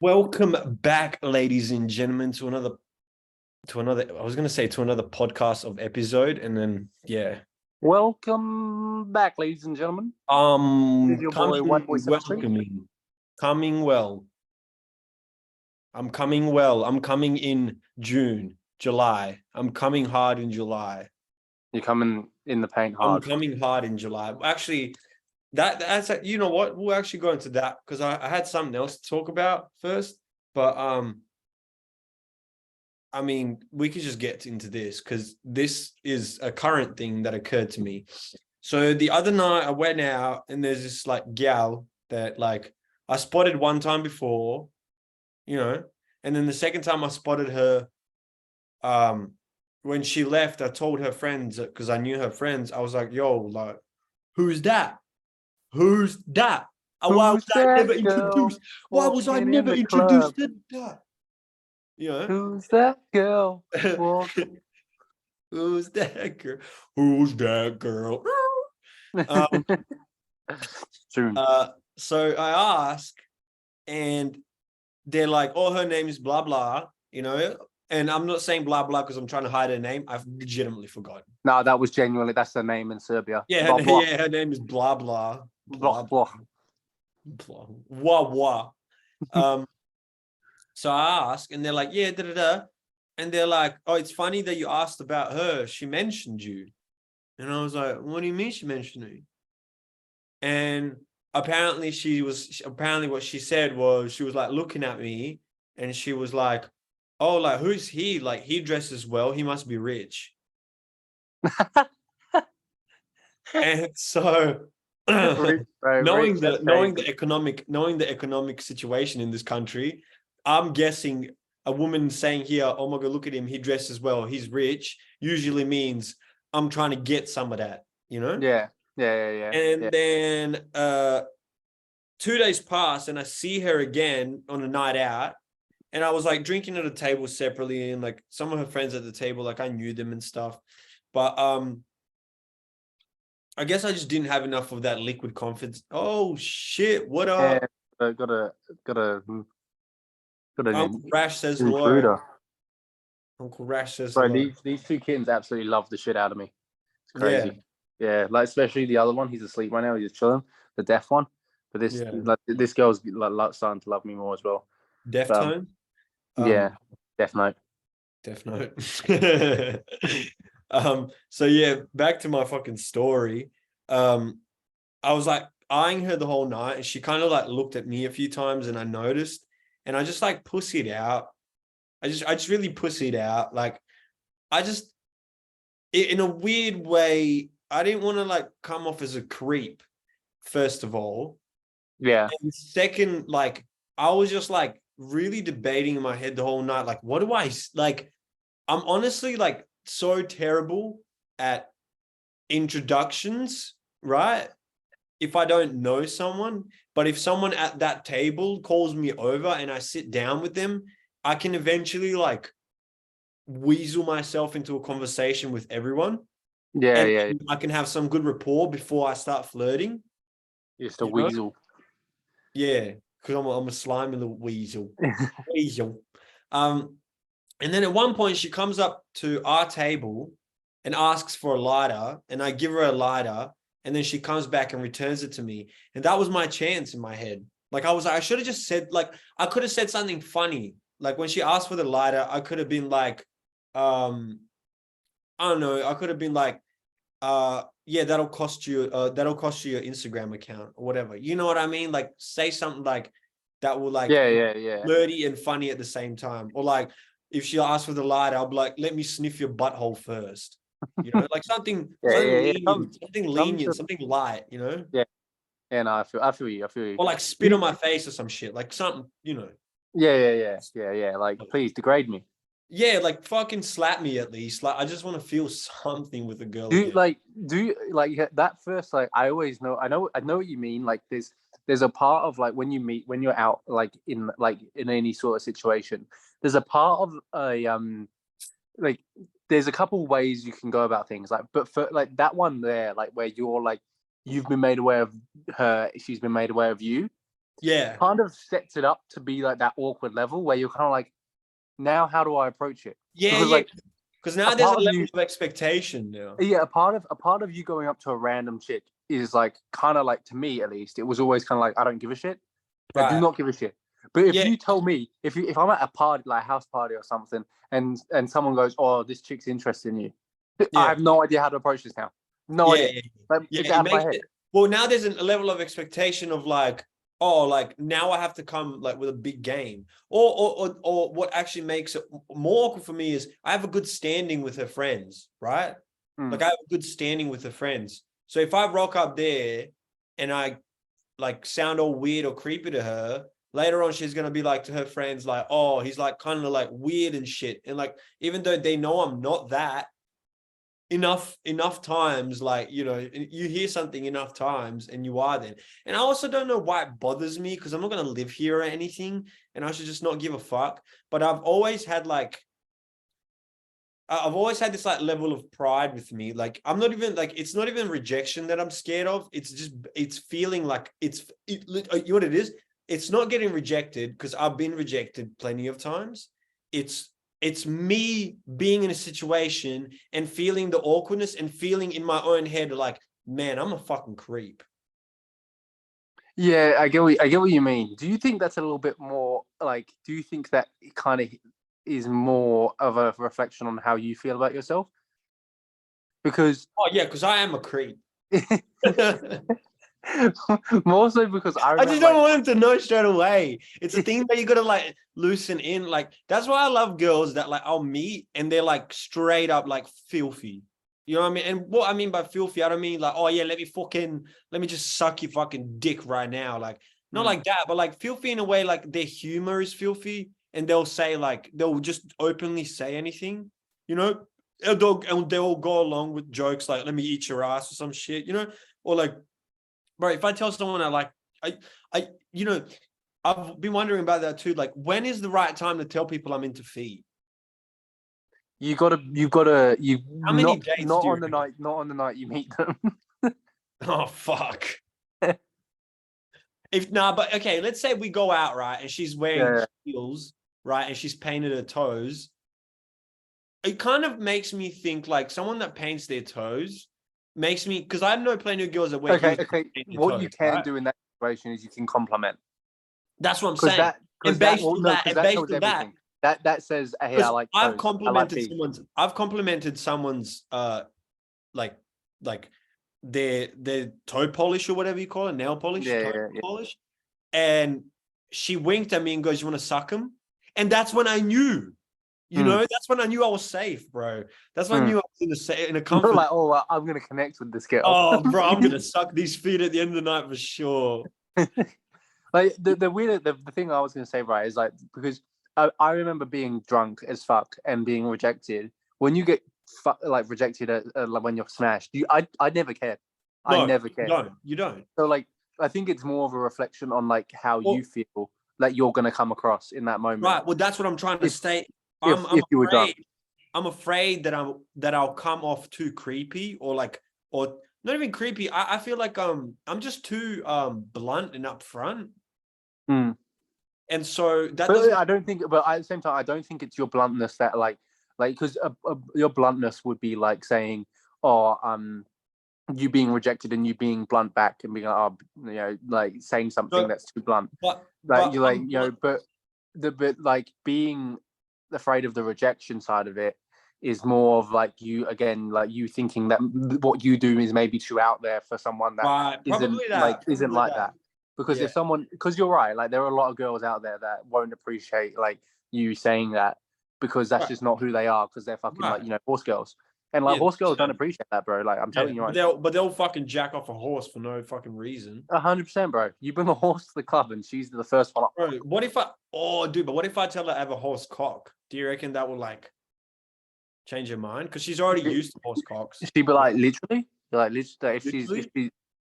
Welcome back, ladies and gentlemen, to another. I was gonna say to another podcast of episode, and then yeah, Welcome back, ladies and gentlemen. This is your boy, White Boy 73. coming well. I'm coming well. I'm coming in June, July. I'm coming hard in July. You're coming in the paint I'm hard. coming hard in July. Actually, that's you know what? We'll actually go into that because I had something else to talk about first, but I mean, we could just get into this because this is a current thing that occurred to me. So the other night I went out and there's this like gal that like I spotted one time before, and then the second time I spotted her, when she left, I told her friends because I knew her friends. I was like, "Yo, like, who's that? Who's that? Why was I never introduced? Why was I never introduced to that?" Who's that girl? Who's that girl? Who's that girl? True. So I ask, and they're like, "Oh, her name is blah blah," And I'm not saying blah blah because I'm trying to hide her name. I've legitimately forgotten. No, that was genuinely that's the name in Serbia. Yeah, her name is blah blah blah blah blah wah wah. So I ask, and they're like, "Yeah, da da da," and they're like, "Oh, it's funny that you asked about her. She mentioned you," and I was like, "What do you mean she mentioned me?" And apparently what she said was she was like looking at me, and she was like, "Oh, like who's he? Like he dresses well. He must be rich." And so, knowing the economic situation in this country, I'm guessing a woman saying here, "Oh my God, look at him. He dresses well. He's rich," usually means I'm trying to get some of that, Yeah. And then 2 days pass and I see her again on a night out. And I was like drinking at a table separately, and like some of her friends at the table, like I knew them and stuff. But I guess I just didn't have enough of that liquid confidence. Oh shit, what up? Got a Uncle Rash says intruder. hello. Uncle Rash says Bro, hello. these two kittens absolutely love the shit out of me. It's crazy. Yeah, like especially the other one. He's asleep right now. He's just chilling. The deaf one. But this girl's like starting to love me more as well. Deaf tone? Yeah, Death Note. Death Note. So yeah, back to my fucking story. I was like eyeing her the whole night, and she kind of like looked at me a few times, and I noticed, and I just like pussied out. I just really pussied out. Like I just, in a weird way, I didn't want to like come off as a creep, first of all. Yeah. And second, like I was just like really debating in my head the whole night. Like, what do I like? I'm honestly like so terrible at introductions, right? If I don't know someone, but if someone at that table calls me over and I sit down with them, I can eventually like weasel myself into a conversation with everyone. Yeah. I can have some good rapport before I start flirting. Just a weasel. Yeah, because I'm a slimy little weasel. Weasel. And then at one point she comes up to our table and asks for a lighter, and I give her a lighter, and then she comes back and returns it to me. And that was my chance in my head. Like I should have just said, like, I could have said something funny. Like when she asked for the lighter, I could have been like, I don't know, I could have been like, yeah, that'll cost you your Instagram account or whatever. You know what I mean? Like say something like that will like flirty and funny at the same time. Or like if she asks for the lighter, I'll be like, let me sniff your butthole first. Like something lenient, something light, Yeah. Yeah, no, I feel you. Or like spit on my face or some shit. Like something, Yeah. Like, please degrade me. Yeah, like fucking slap me at least. Like I just want to feel something with a girl. Do you like that first? Like I always know. I know what you mean. Like there's a part of like when you're out like in any sort of situation. There's a part of a like there's a couple ways you can go about things. Like but for like that one there, like where you're like you've been made aware of her, she's been made aware of you. Yeah. kind of sets it up to be like that awkward level where you're kind of like, now how do I approach it? Yeah, Because yeah. like Because now there's a level of expectation now. yeah, a part of you going up to a random chick is like kind of like, to me at least, it was always kind of like, I don't give a shit. I do Right. not give a shit. But if Yeah. you told me, if I'm at a party, like a house party or something, and someone goes, "Oh, this chick's interested in you," I Yeah. have no idea how to approach this now. No Yeah. idea. Like, Yeah. it's out of my head. Well, now there's a level of expectation of like, oh, like now I have to come like with a big game. Or what actually makes it more awkward for me is I have a good standing with her friends, right? Like I have a good standing with her friends. So if I rock up there and I like sound all weird or creepy to her, later on she's gonna be like to her friends, like, oh, he's like kind of like weird and shit. And like, even though they know I'm not that, enough times, like, you know, you hear something enough times and you are then. And I also don't know why it bothers me, because I'm not gonna live here or anything, and I should just not give a fuck. But I've always had this like level of pride with me. Like I'm not even like, it's not even rejection that I'm scared of. It's feeling like you know what it is? It's not getting rejected, because I've been rejected plenty of times. It's me being in a situation and feeling the awkwardness and feeling in my own head like, man, I'm a fucking creep. Yeah, I get what you mean. Do you think that's a little bit more like? Do you think that it kind of is more of a reflection on how you feel about yourself? Because Oh yeah, because I am a creep. more so because I I remember just don't want him to know straight away. It's a thing that you gotta like loosen in. Like that's why I love girls that like I'll meet and they're like straight up like filthy. You know what I mean? And what I mean by filthy, I don't mean like, oh yeah, let me just suck your fucking dick right now. Like not like that, but like filthy in a way like their humor is filthy, and they'll say like they'll just openly say anything, you know? And they'll go along with jokes like, let me eat your ass or some shit, you know? Or like, bro, if I tell someone you know, I've been wondering about that too. Like, when is the right time to tell people I'm into feet? you How many dates not do you on the night, not on the night you meet them. Oh, fuck. But okay, let's say we go out, right? And she's wearing heels, right? And she's painted her toes. It kind of makes me think like someone that paints their toes makes me, because I know plenty of girls that wear heels. Okay. What you can do in that situation is you can compliment. That's what I'm saying. And based on that, that says, hey, I like I've toes. I've complimented someone's like their toe polish or whatever you call it, nail polish, polish. And she winked at me and goes, "You want to suck him?" And that's when I knew, you know, that's when I knew I was safe, bro. That's when I knew I was in a comfort. You're like, oh, I'm gonna connect with this girl. Oh, bro, I'm gonna suck these feet at the end of the night for sure. Like the thing I was gonna say, right, is like, because I remember being drunk as fuck and being rejected. When you get like rejected like when you're smashed, I never cared. No, I never cared. You don't. So like, I think it's more of a reflection on like how you feel like you're gonna come across in that moment. Right. Well, that's what I'm trying to state. If you were drunk. I'm afraid that I'll come off too creepy, or not even creepy. I feel like I'm just too blunt and upfront. And so that I don't think, but at the same time, I don't think it's your bluntness that like because your bluntness would be like saying, oh, you being rejected and you being blunt back and being like, oh, you know, like saying something that's too blunt. But like being afraid of the rejection side of it is more of like you, again, like you thinking that what you do is maybe too out there for someone that isn't like that. Because if someone, because you're right, like there are a lot of girls out there that won't appreciate like you saying that, because that's just not who they are, because they're fucking like, you know, horse girls. And like horse girls don't appreciate that, bro. Like I'm telling you right. But they'll fucking jack off a horse for no fucking reason. 100%, bro. You bring a horse to the club and she's the first one up. Bro, but what if I tell her I have a horse cock? Do you reckon that will like change her mind? Because she's already used to horse cocks. She'd be like, literally? Like literally? If she's...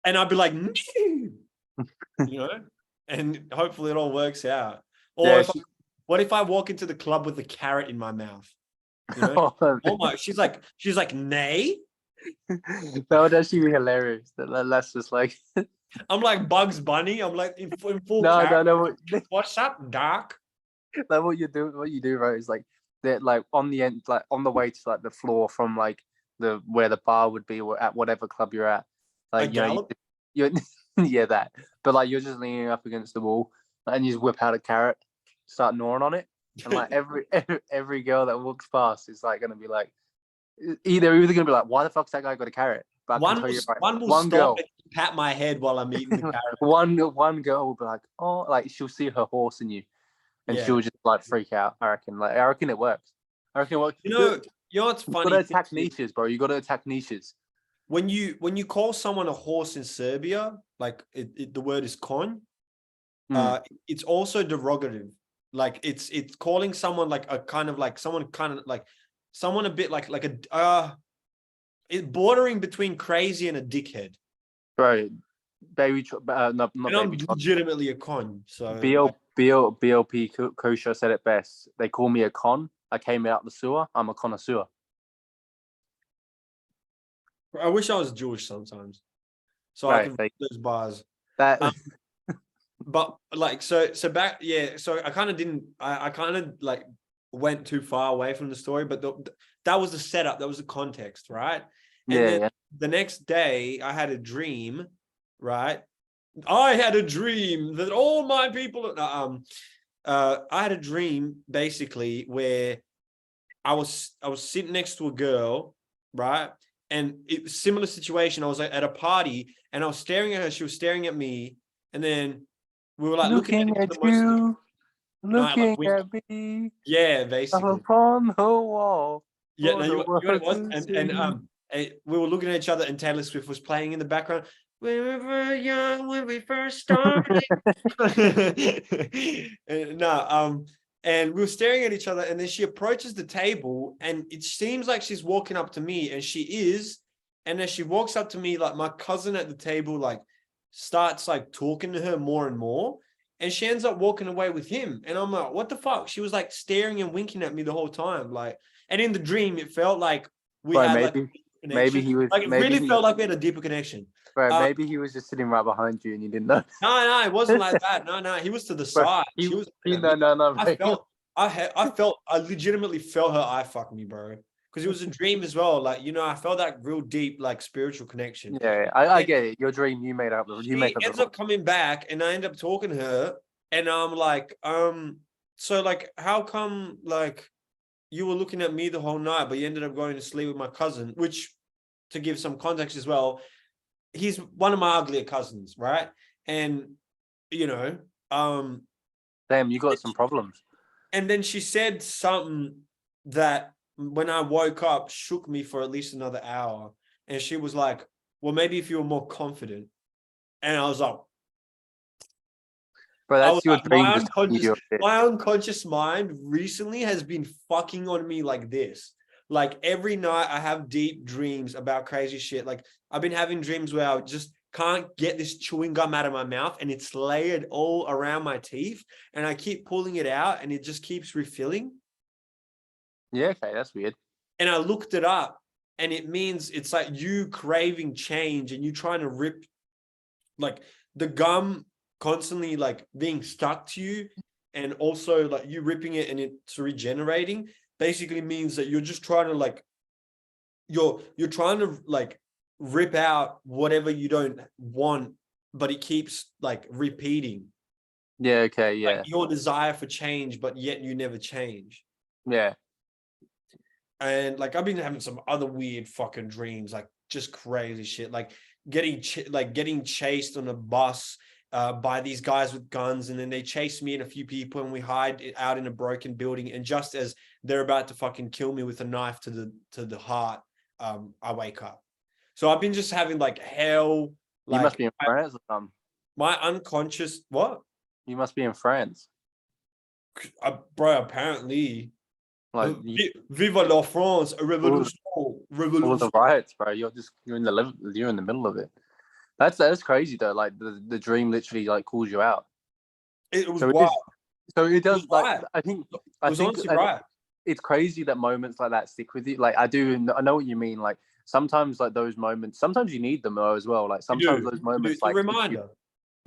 And I'd be like, no. You know? And hopefully it all works out. Or what if I walk into the club with a carrot in my mouth? You know? She's like, nay. That would actually be hilarious. That's just like I'm like Bugs Bunny. I'm like in full No, character. What's up, Doc? like what you do, right, is like they're like on the end, like on the way to like the floor from like the where the bar would be or at whatever club you're at. A Like, gallop? you're yeah, that. But like you're just leaning up against the wall and you just whip out a carrot, start gnawing on it. And like every girl that walks past is like gonna be like they're either gonna be like, why the fuck's that guy got a carrot? But I can tell you right, one will one stop girl, and pat my head while I'm eating the carrot. one girl will be like, oh, like she'll see her horse in you and Yeah. she'll just like freak out. I reckon it works. I reckon it works. You know what's You funny? gotta attack niches, bro. You gotta attack niches. When you call someone a horse in Serbia, like the word is kon, it's also derogative. Like it's calling someone like a kind of like someone a bit like a it bordering between crazy and a dickhead. Bro, not And baby. I'm legitimately a con. So BLP Kosher said it best. They call me a con. I came out the sewer. I'm a connoisseur. I wish I was Jewish sometimes, so I could read those bars. That, but like so back, yeah. So I kind of didn't. I kind of like went too far away from the story, but that was the setup. That was the context, right? And then the next day, I had a dream, right? I had a dream that all my people. I had a dream basically where I was sitting next to a girl, right? And it was a similar situation. I was like at a party and I was staring at her. She was staring at me. And then we were like looking at you, looking at me. Yeah, basically. Upon the wall. Yeah, no, you know what it was? And we were looking at each other and Taylor Swift was playing in the background. We were young when we first started. And we were staring at each other, and then she approaches the table, and it seems like she's walking up to me, and she is. And as she walks up to me, like my cousin at the table, like starts like talking to her more and more, and she ends up walking away with him. And I'm like, what the fuck? She was like staring and winking at me the whole time, like. And in the dream, it felt like we had maybe he was like it really felt like we had a deeper connection. Right, maybe he was just sitting right behind you and you didn't know. No, it wasn't like that. No, he was to the side. She was. No. I legitimately felt her eye fuck me, bro. Because it was a dream as well. Like, you know, I felt that real deep, like spiritual connection. Yeah, I get it. Your dream, you made up. She ends up coming back, and I end up talking to her, and I'm like, so like, how come like you were looking at me the whole night, but you ended up going to sleep with my cousin? Which, to give some context as well, he's one of my uglier cousins, right? And you know, damn, you got some problems. And then she said something that when I woke up shook me for at least another hour. And she was like, well, maybe if you were more confident. And I was like, bro, that's your dream. My unconscious mind recently has been fucking on me like this. Like every night I have deep dreams about crazy shit. Like I've been having dreams where I just can't get this chewing gum out of my mouth and it's layered all around my teeth and I keep pulling it out and it just keeps refilling. Yeah, okay, that's weird. And I looked it up and it means it's like you craving change and you trying to rip like the gum constantly like being stuck to you and also like you ripping it and it's regenerating basically means that you're just trying to like you're trying to like rip out whatever you don't want, but it keeps like repeating. Yeah, okay, yeah. Like your desire for change, but yet you never change. Yeah. And like I've been having some other weird fucking dreams, like just crazy shit, like getting chased on a bus by these guys with guns, and then they chase me and a few people, and we hide out in a broken building. And just as they're about to fucking kill me with a knife to the heart, I wake up. So I've been just having like hell. Like, you must be in France or something. My unconscious, what? You must be in France. Bro, apparently. Like, Viva la France, a revolution. All of the riots, bro. You're in the middle of it. That's crazy though. Like the dream literally like calls you out. It was wild. So it does like right. I think right. It's crazy that moments like that stick with you. Like I know what you mean. Like sometimes like those moments, sometimes you need them though as well. Like sometimes those moments, It's a like reminder.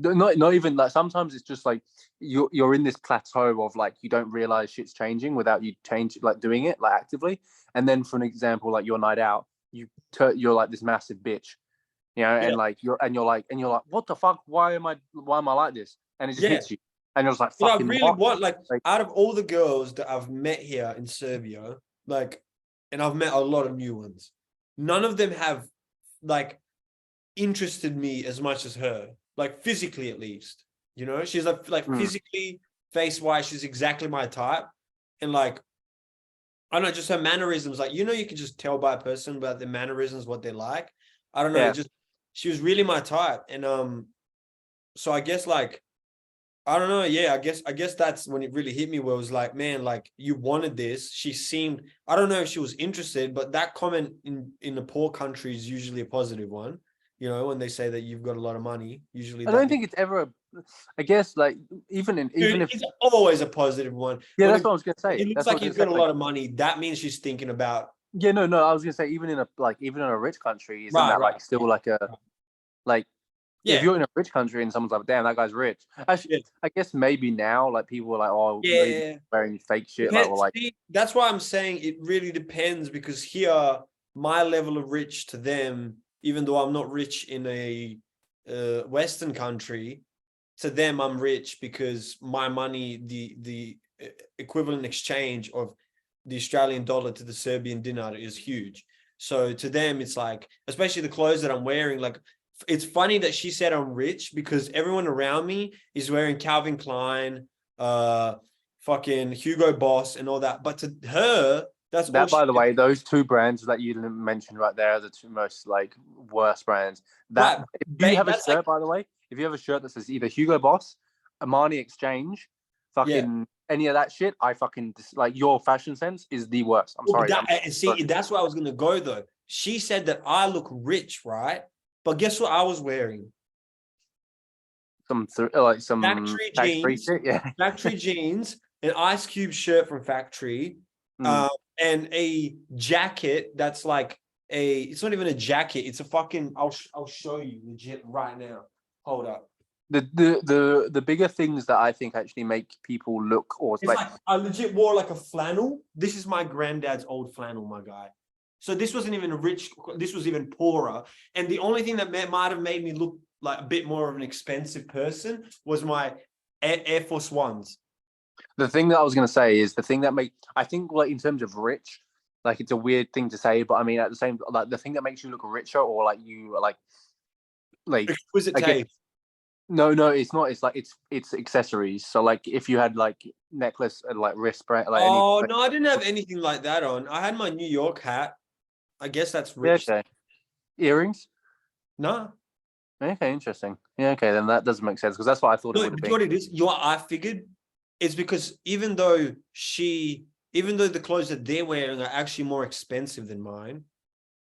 not even like sometimes it's just like you're in this plateau of like you don't realize shit's changing without you doing it like actively. And then for an example, like your night out, you're like this massive bitch, you know, and like you're like what the fuck? Why am I like this? And it just hits you, and you're just like But I fucking really what? want, like, out of all the girls that I've met here in Serbia, like, and I've met a lot of new ones, none of them have like interested me as much as her, like physically at least. You know, she's like physically, face wise, she's exactly my type, and like I don't know, just her mannerisms. Like, you know, you can just tell by a person about their mannerisms what they're like. I don't know, just she was really my type, and so I guess like I don't know. Yeah, I guess that's when it really hit me where it was like, man, like you wanted this. She seemed, I don't know if she was interested, but that comment in the poor country is usually a positive one. You know, when they say that you've got a lot of money, usually I don't think it's ever. I guess like even if it's always a positive one. that's what I was gonna say. It looks That's like what you've got a lot of money. That means she's thinking about. Yeah, no. I was gonna say even in a rich country, isn't that like still like a like. Yeah. If you're in a rich country and someone's like, "Damn, that guy's rich," actually, I guess maybe now, like people are like, "Oh, maybe wearing fake shit." See, that's why I'm saying it really depends, because here, my level of rich to them, even though I'm not rich in a Western country, to them I'm rich because my money, the equivalent exchange of the Australian dollar to the Serbian dinar is huge. So to them, it's like, especially the clothes that I'm wearing, like. It's funny that she said I'm rich because everyone around me is wearing Calvin Klein, fucking Hugo Boss and all that. But to her, that's that. By the way, those two brands that you didn't mention right there are the two most like worst brands. That if you have a shirt, by the way, if you have a shirt that says either Hugo Boss, Armani Exchange, fucking any of that shit, I fucking like your fashion sense is the worst. I'm sorry. See, that's where I was gonna go though. She said that I look rich, right? But guess what I was wearing? Some factory jeans, factory jeans, an Ice Cube shirt from Factory, and a jacket that's like it's not even a jacket, it's a fucking, I'll show you legit right now. Hold up. The bigger things that I think actually make people look, or it's like I legit wore like a flannel. This is my granddad's old flannel, my guy. So this wasn't even rich, this was even poorer. And the only thing that might have made me look like a bit more of an expensive person was my Air Force Ones. The thing that I was going to say is the thing that I think like in terms of rich, like it's a weird thing to say, but I mean at the same, like the thing that makes you look richer or like you like exquisite taste. No, it's not. It's like it's accessories. So like if you had like necklace and like wristband. Like no, I didn't have anything like that on. I had my New York hat. I guess that's rich. Yeah, okay. Earrings? No. Okay, interesting. Yeah, okay, then that doesn't make sense because that's what I thought it would have been. What it is? I figured it's because even though the clothes that they're wearing are actually more expensive than mine,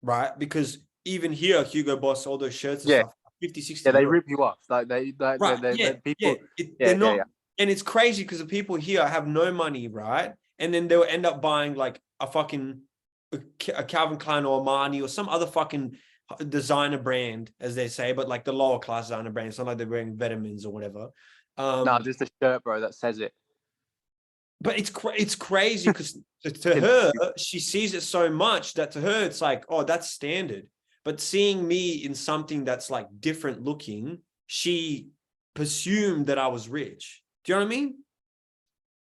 right? Because even here, Hugo Boss, all those shirts and stuff, 50, 60 they rip you off. Like people. They're not. And it's crazy because the people here have no money, right? And then they'll end up buying like a fucking a Calvin Klein or Armani or some other fucking designer brand, as they say, but like the lower class designer brand. It's not like they're wearing vitamins or whatever. No, just a shirt, bro, that says it. But it's crazy because to her, she sees it so much that to her it's like, oh, that's standard. But seeing me in something that's like different looking, she presumed that I was rich. Do you know what I mean?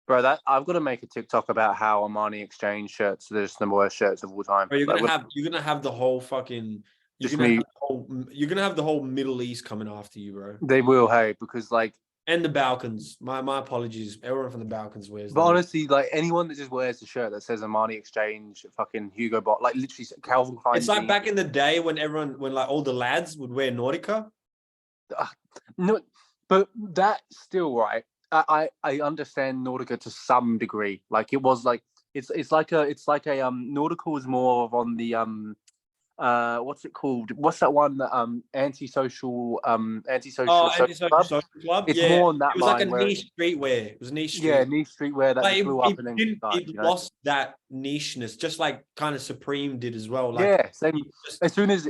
Bro, I've got to make a TikTok about how Armani Exchange shirts are just the worst shirts of all time. Bro, you're gonna have the whole fucking you're gonna have the whole Middle East coming after you, bro. They will, hey, because like. And the Balkans. My apologies. Everyone from the Balkans wears. But honestly, like anyone that just wears a shirt that says Armani Exchange, fucking Hugo Boss, like literally Calvin Klein. It's like back in the day when like all the lads would wear Nautica. No, but that's still right. I understand Nautica to some degree. Like it was like it's like a Nautica was more of on the what's it called? What's that one? Antisocial Oh, social Antisocial club. Social Club. It's Yeah, more on that it was like a line where niche streetwear. It was niche yeah, street. niche streetwear that Like just blew up and then died. it lost that nicheness, just like kind of Supreme did as well. Like Yeah, same. As soon as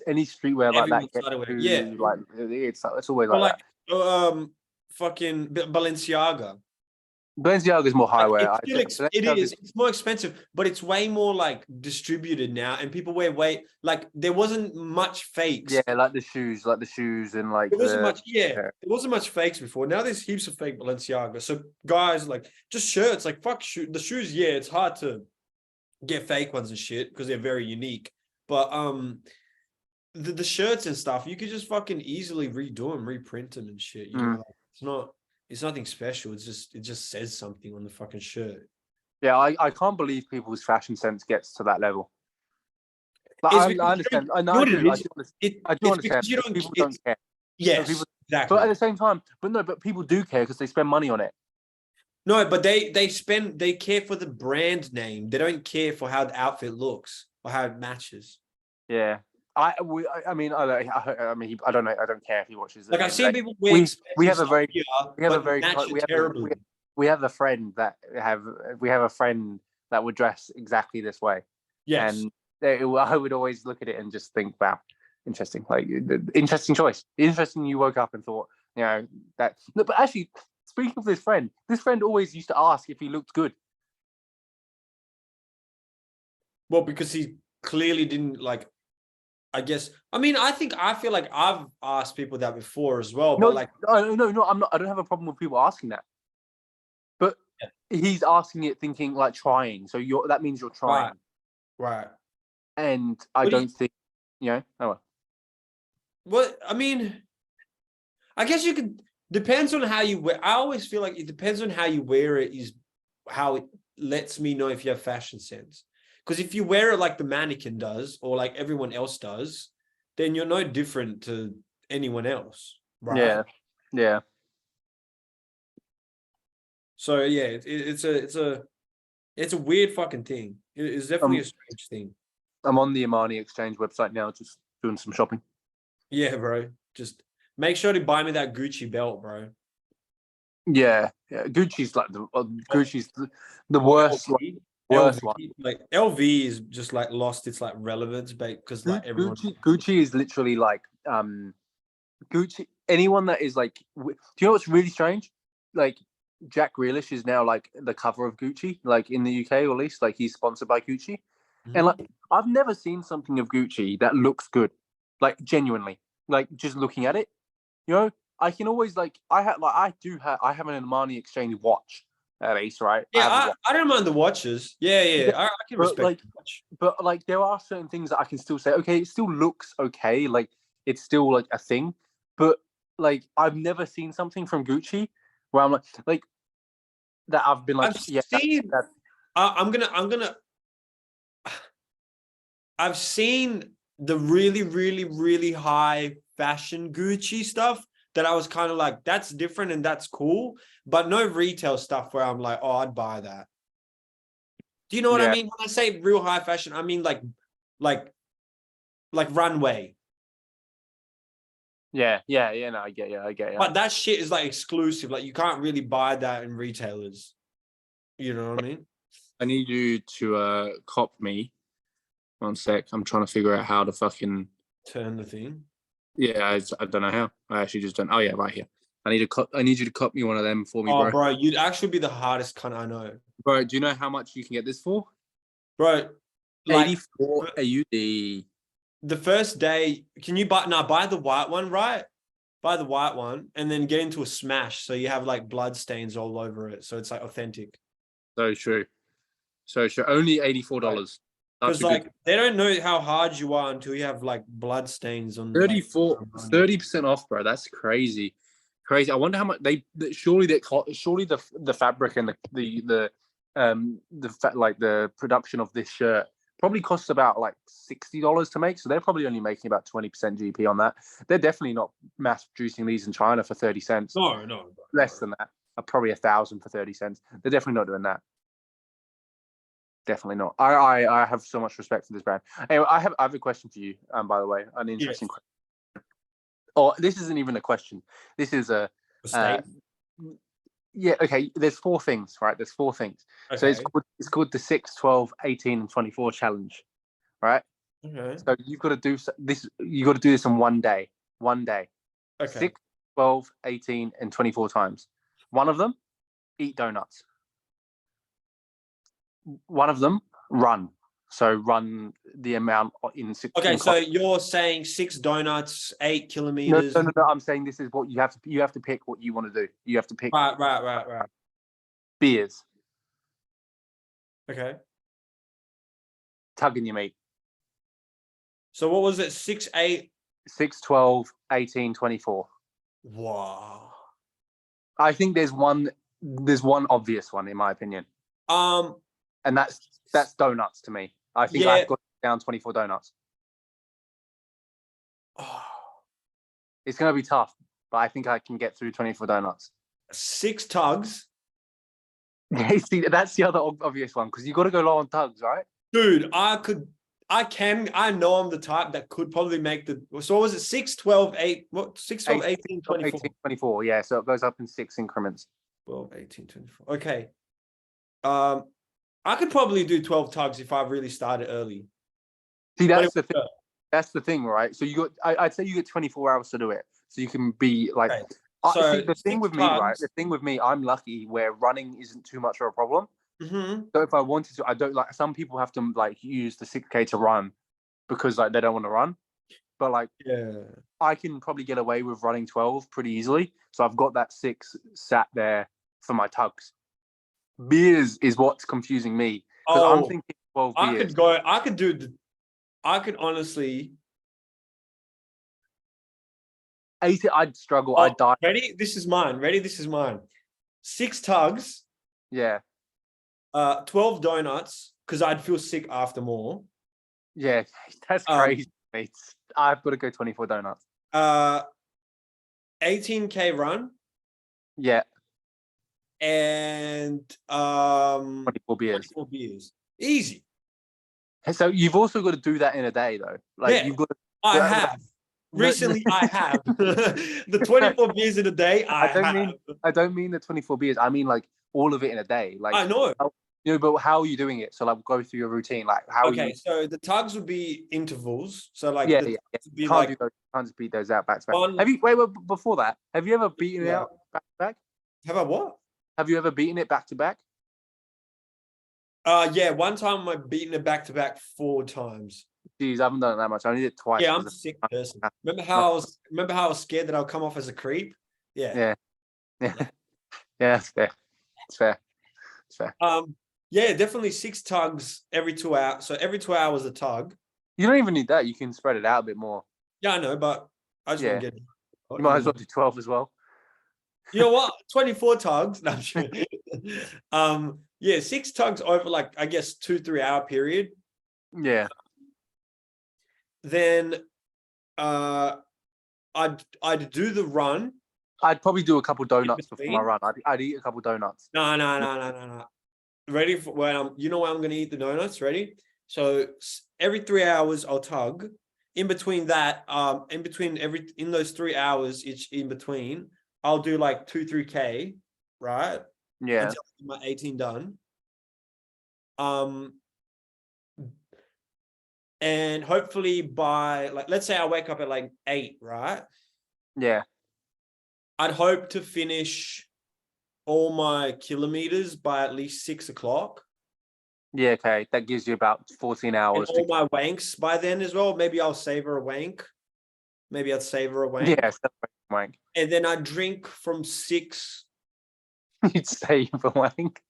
any streetwear like everyone that gets started wearing. Yeah, to like it's always but like that. fucking Balenciaga. Balenciaga is more Like highway. it's still it is. It's more expensive, but it's way more like distributed now, and people wear way like there wasn't much fakes. Yeah, like the shoes, and like There wasn't the much. Yeah, there wasn't much fakes before. Now there's heaps of fake Balenciaga. So guys like just shirts. Like fuck the shoes. Yeah, it's hard to get fake ones and shit because they're very unique. But the shirts and stuff you could just fucking easily redo them, reprint them and shit. You know, it's nothing special. It just says something on the fucking shirt. Yeah, I can't believe people's fashion sense gets to that level. But I understand. I do understand. Because you don't. People don't care. Yes, exactly. But at the same time, but people do care because they spend money on it. No, but they care for the brand name. They don't care for how the outfit looks or how it matches. Yeah. I mean, I don't know. I don't care if he watches it. Like I've seen people wear we have a very we have a friend that would dress exactly this way. Yes. And I would always look at it and just think, wow, interesting. Like interesting choice. Interesting. You woke up and thought, you know, that. No, but actually, speaking of this friend always used to ask if he looked good. Well, because he clearly didn't like. I guess. I mean, I feel like I've asked people that before as well. No, but like, no, I'm not. I don't have a problem with people asking that. But he's asking it, thinking like trying. So that means you're trying, right? And I don't think, you know. Oh well. Well, I mean, I guess you could. Depends on how you wear. I always feel like it depends on how you wear it. Is how it lets me know if you have fashion sense. Because if you wear it like the mannequin does, or like everyone else does, then you're no different to anyone else, right? Yeah. So yeah, it's a weird fucking thing. It's definitely a strange thing. I'm on the Armani Exchange website now, just doing some shopping. Yeah, bro. Just make sure to buy me that Gucci belt, bro. Yeah. Gucci's like Gucci's the worst. Worst one. Like LV is just like lost its like relevance, because like everyone. Gucci is literally like Gucci. Anyone that is like, do you know what's really strange? Like Jack Grealish is now like the cover of Gucci, like in the UK, or at least like he's sponsored by Gucci. And like I've never seen something of Gucci that looks good, like genuinely, like just looking at it. You know, I can always like I have an Armani Exchange watch. At least, right? Yeah, I don't mind the watches. Yeah. I can respect like, the watch. But like, there are certain things that I can still say, okay, it still looks okay, like it's still like a thing. But like, I've never seen something from Gucci where I'm like that. I've been like, I've seen the really, really, really high fashion Gucci stuff that I was kind of like, that's different and that's cool, but no retail stuff where I'm like, oh, I'd buy that. Do you know what I mean? When I say real high fashion, I mean like runway. Yeah, no, I get you. But that shit is like exclusive. Like you can't really buy that in retailers. You know what I mean? I need you to cop me. 1 sec. I'm trying to figure out how to fucking turn the thing. Yeah, I don't know how. I actually just don't. Oh yeah, right here. I need you to cop me one of them for me, bro. Bro, you'd actually be the hardest cunt I know. Bro, do you know how much you can get this for? Bro, like 84 AUD. The first day, can you buy the white one, right? Buy the white one and then get into a smash so you have like blood stains all over it. So it's like authentic. So true. Only $84. Because like they don't know how hard you are until you have like blood stains on 30% off, bro. That's crazy. I wonder how much surely the fabric and the production of this shirt probably costs about like $60 to make. So they're probably only making about 20% GP on that. They're definitely not mass producing these in China for 30 cents. No. Less than that. Probably 1,000 for 30 cents. They're definitely not doing that. definitely not. I have so much respect for this brand. Anyway, I have a question for you. By the way, an interesting question. Oh, this isn't even a question. This is a statement. Yeah. Okay. There's 4 things, right? There's 4 things. Okay. So it's called the 6, 12, 18, and 24 challenge, right? Okay. So you've got to do this. You got to do this in one day. One day. Okay. 6, 12, 18, and 24 times. One of them, eat donuts. One of them, run. So run the amount in 6. Okay, so you're saying 6 donuts, 8 No, kilometers. no. I'm saying this is what you have to. You have to pick what you want to do. You have to pick. Right. Beers. Okay. Tugging your meat. So what was it? 6, 8? 6, 12, 18, 24. Wow. I think there's one obvious one in my opinion. And that's donuts to me. I think I've got down 24 donuts. Oh. It's going to be tough, but I think I can get through 24 donuts. 6 tugs. Yeah, see, that's the other obvious one because you got to go low on tugs, right? Dude, I know I'm the type that could probably make the. So what was it? 6, 12, 8. What? 6, 12, 18, 24. 18, 24. Yeah, so it goes up in 6 increments. 12, 18, 24. Okay. I could probably do 12 tugs if I really started early. See, that's the thing. That's the thing, right? So you got. I'd say you get 24 hours to do it, so you can be like. Okay. So see, the thing with me, right? The thing with me, I'm lucky where running isn't too much of a problem. Mm-hmm. So if I wanted to, I don't like. Some people have to like use the 6K to run because like they don't want to run, but like I can probably get away with running 12 pretty easily. So I've got that 6 sat there for my tugs. Beers is what's confusing me because I'm thinking 12 beers. I could honestly. 80, I'd struggle. I'd die. Ready? This is mine. 6 tugs. Yeah. 12 donuts because I'd feel sick after more. Yeah, that's crazy. I've got to go 24 donuts. 18K run. Yeah. And 24 beers. 24 beers. Easy. So you've also got to do that in a day though. Like you've got to, I have. Recently, I have. The 24 beers in a day, I don't mean the 24 beers. I mean like all of it in a day. Like I know. But how are you doing it? So like go through your routine. Like how so the tugs would be intervals. So like you can't just beat those out back to back. Have you wait before that? Have you ever beaten it out back to back? Have I what? Have you ever beaten it back to back? Yeah, one time I've beaten it back to back 4 times. Jeez, I haven't done it that much. I only did it twice. Yeah, I'm a sick person. Remember how I was scared that I'll come off as a creep? Yeah. Yeah, that's fair. It's fair. Yeah, definitely 6 tugs every 2 hours. So every 2 hours a tug. You don't even need that. You can spread it out a bit more. Yeah, I know, but I just want to get. You might as well do 12 as well. You know what? 24 tugs. No, I'm sure. Yeah, 6 tugs over like I guess 2-3 hour period. Yeah. Then I'd do the run. I'd probably do a couple donuts before my run. I'd eat a couple donuts. No. Ready for when you know where I'm gonna eat the donuts? Ready? So every 3 hours I'll tug. In between that, in those 3 hours each in between, I'll do like 2-3K, right? Yeah. Until my 18 done. And hopefully by like let's say I wake up at like 8, right? Yeah. I'd hope to finish all my kilometers by at least 6 o'clock. Yeah, okay. That gives you about 14 hours. And all my wanks by then as well. Maybe I'll savor a wank. Maybe I'd savor a wank. Yeah, wank. And then I'd drink from 6 You'd save a wank.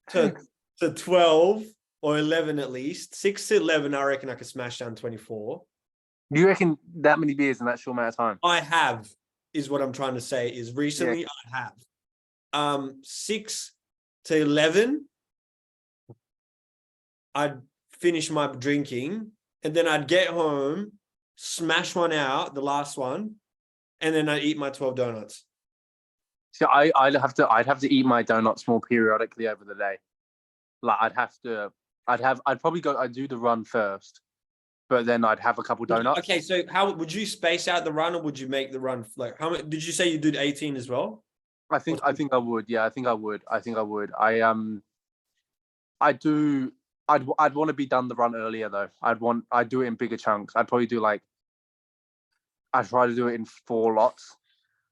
to 12 or 11 at least. 6 to 11, I reckon I could smash down 24. You reckon that many beers in that short amount of time? I have, is what I'm trying to say, is recently I have. 6 to 11, I'd finish my drinking and then I'd get home, smash one out, the last one, and then I'd eat my 12 donuts. So I'd have to eat my donuts more periodically over the day. Like I'd have to I'd probably I'd do the run first, but then I'd have a couple donuts. Okay, so how would you space out the run, or would you make the run like how many? Did you say you did 18 as well? I think I would. Yeah, I think I would. I do. I'd want to be done the run earlier though. I'd do it in bigger chunks. I'd probably do I'd try to do it in 4 lots.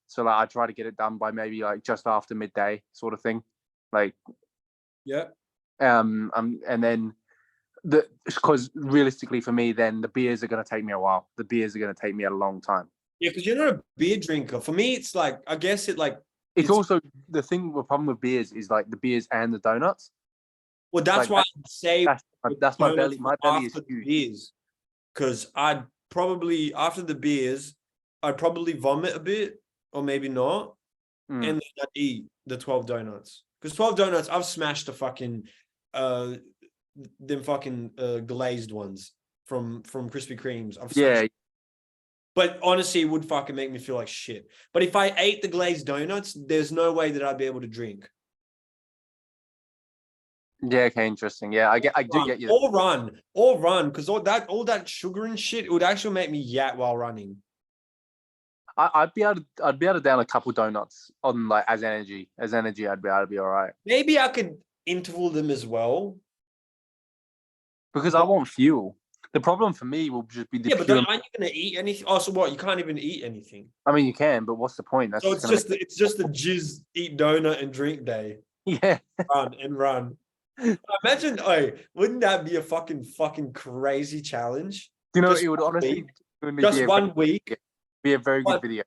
So I'd try to get it done by maybe just after midday, sort of thing. Yeah. And then because realistically for me, then the beers are going to take me a while. The beers are going to take me a long time. Yeah, because you're not a beer drinker. For me, it's I guess it's also the thing. The problem with beers is the beers and the donuts. Well, that's why I'd say that's my belly. My belly is huge. Beers, because I'd probably after the beers, I'd probably vomit a bit, or maybe not, and then I'd eat the 12 donuts. Because 12 donuts, I've smashed the fucking them fucking glazed ones from Krispy Kremes. Yeah. But honestly, it would fucking make me feel like shit. But if I ate the glazed donuts, there's no way that I'd be able to drink. Yeah, okay, interesting. Yeah, I do get you. Or run, because all that sugar and shit, it would actually make me yat while running. I'd be able to down a couple donuts on as energy. I'd be able to be all right. Maybe I could interval them as well. Because I want fuel. The problem for me will just be the but aren't you going to eat anything? Oh, so what? You can't even eat anything. I mean, you can, but what's the point? So it's just the jizz, eat donut and drink day. Yeah. Run. Imagine, wouldn't that be a fucking crazy challenge? You know, it would honestly just 1 week be a very good video.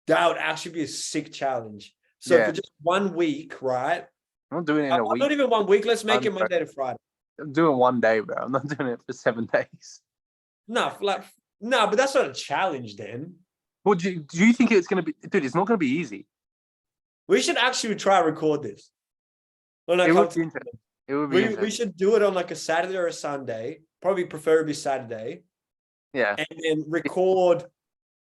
That would actually be a sick challenge. So for just 1 week, right? I'm not doing it in a week. Not even 1 week. Let's make it Monday to Friday. I'm doing 1 day, bro. I'm not doing it for 7 days. No, but that's not a challenge then. Well, do you think it's going to be... Dude, it's not going to be easy. We should actually try to record this. It would be interesting. We should do it on a Saturday or a Sunday, probably preferably Saturday. Yeah. And then record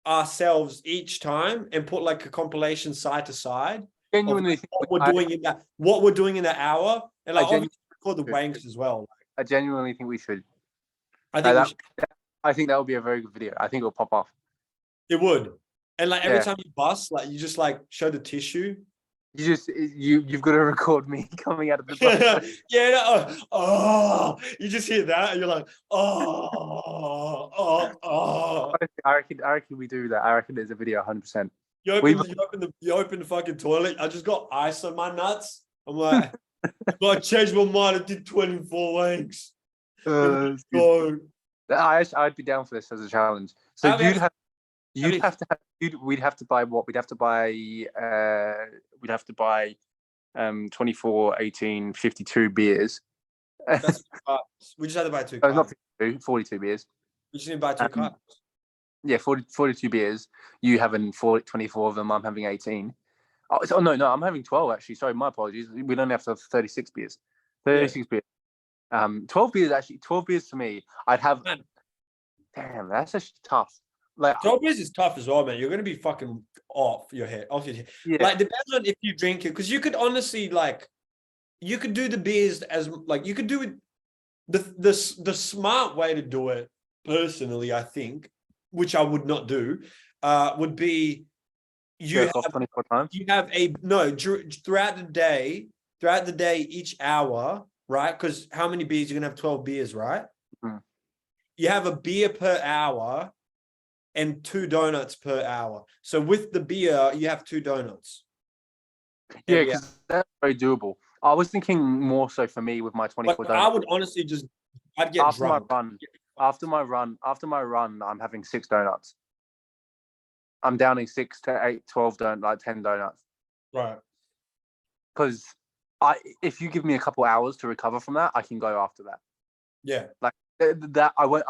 ourselves each time and put a compilation side to side. Genuinely think what we're doing in that hour. And obviously record the wanks as well. I genuinely think we should. I think that would be a very good video. I think it'll pop off. It would. And every time you bust, you just show the tissue. You've got to record me coming out of the you just hear that and you're like, I reckon we do that. I reckon there's a video 100%. You open the fucking toilet. I just got ice on my nuts. I'm like, I changed my mind. I did 24 wanks. I'd be down for this as a challenge. So we'd have to buy what? We'd have to buy 24, 18, 52 beers. We just had to buy 2 cups. Not 52, 42 beers. We just need to buy 2 cups. Yeah, 42 beers. You having 24 of them. I'm having 18. Oh no, I'm having 12 actually. Sorry, my apologies. We'd only have to have 36 beers. 36 beers. 12 beers actually. 12 beers to me. I'd have. Man. Damn, that's actually tough. 12 beers is tough as well, man. You're gonna be fucking off your head. Yeah. Depends on if you drink it, because you could honestly you could do the beers as you could do it. The smart way to do it, personally, I think, which I would not do, would be throughout the day, each hour, right? Because how many beers? You're gonna have 12 beers, right? Mm. You have a beer per hour and 2 donuts per hour. So with the beer, you have 2 donuts. Yeah, because that's very doable. I was thinking more so for me with my 24 donuts. I would honestly I'd get drunk. After my run, I'm having 6 donuts. I'm downing 6 to 8, 12 donuts, 10 donuts. Right. Because if you give me a couple hours to recover from that, I can go after that. Yeah. I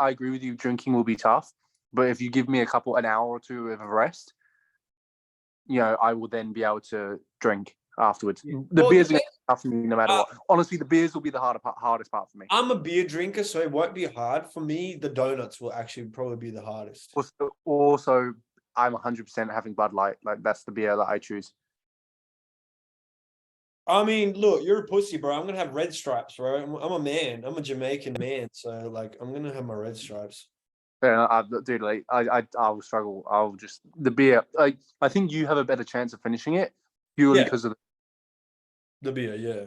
agree with you. Drinking will be tough, but if you give me an hour or 2 of a rest, I will then be able to drink afterwards. Yeah. The beers are tough for me no matter what. Honestly, the beers will be the hardest part for me. I'm a beer drinker, so it won't be hard for me. The donuts will actually probably be the hardest. Also, I'm 100% having Bud Light. That's the beer that I choose. I mean, look, you're a pussy, bro. I'm gonna have red stripes, bro. I'm a man. I'm a Jamaican man, so like I'm gonna have my red stripes. Yeah, dude, like I will struggle. I'll just the beer. I think you have a better chance of finishing it purely Yeah, because of the beer, yeah.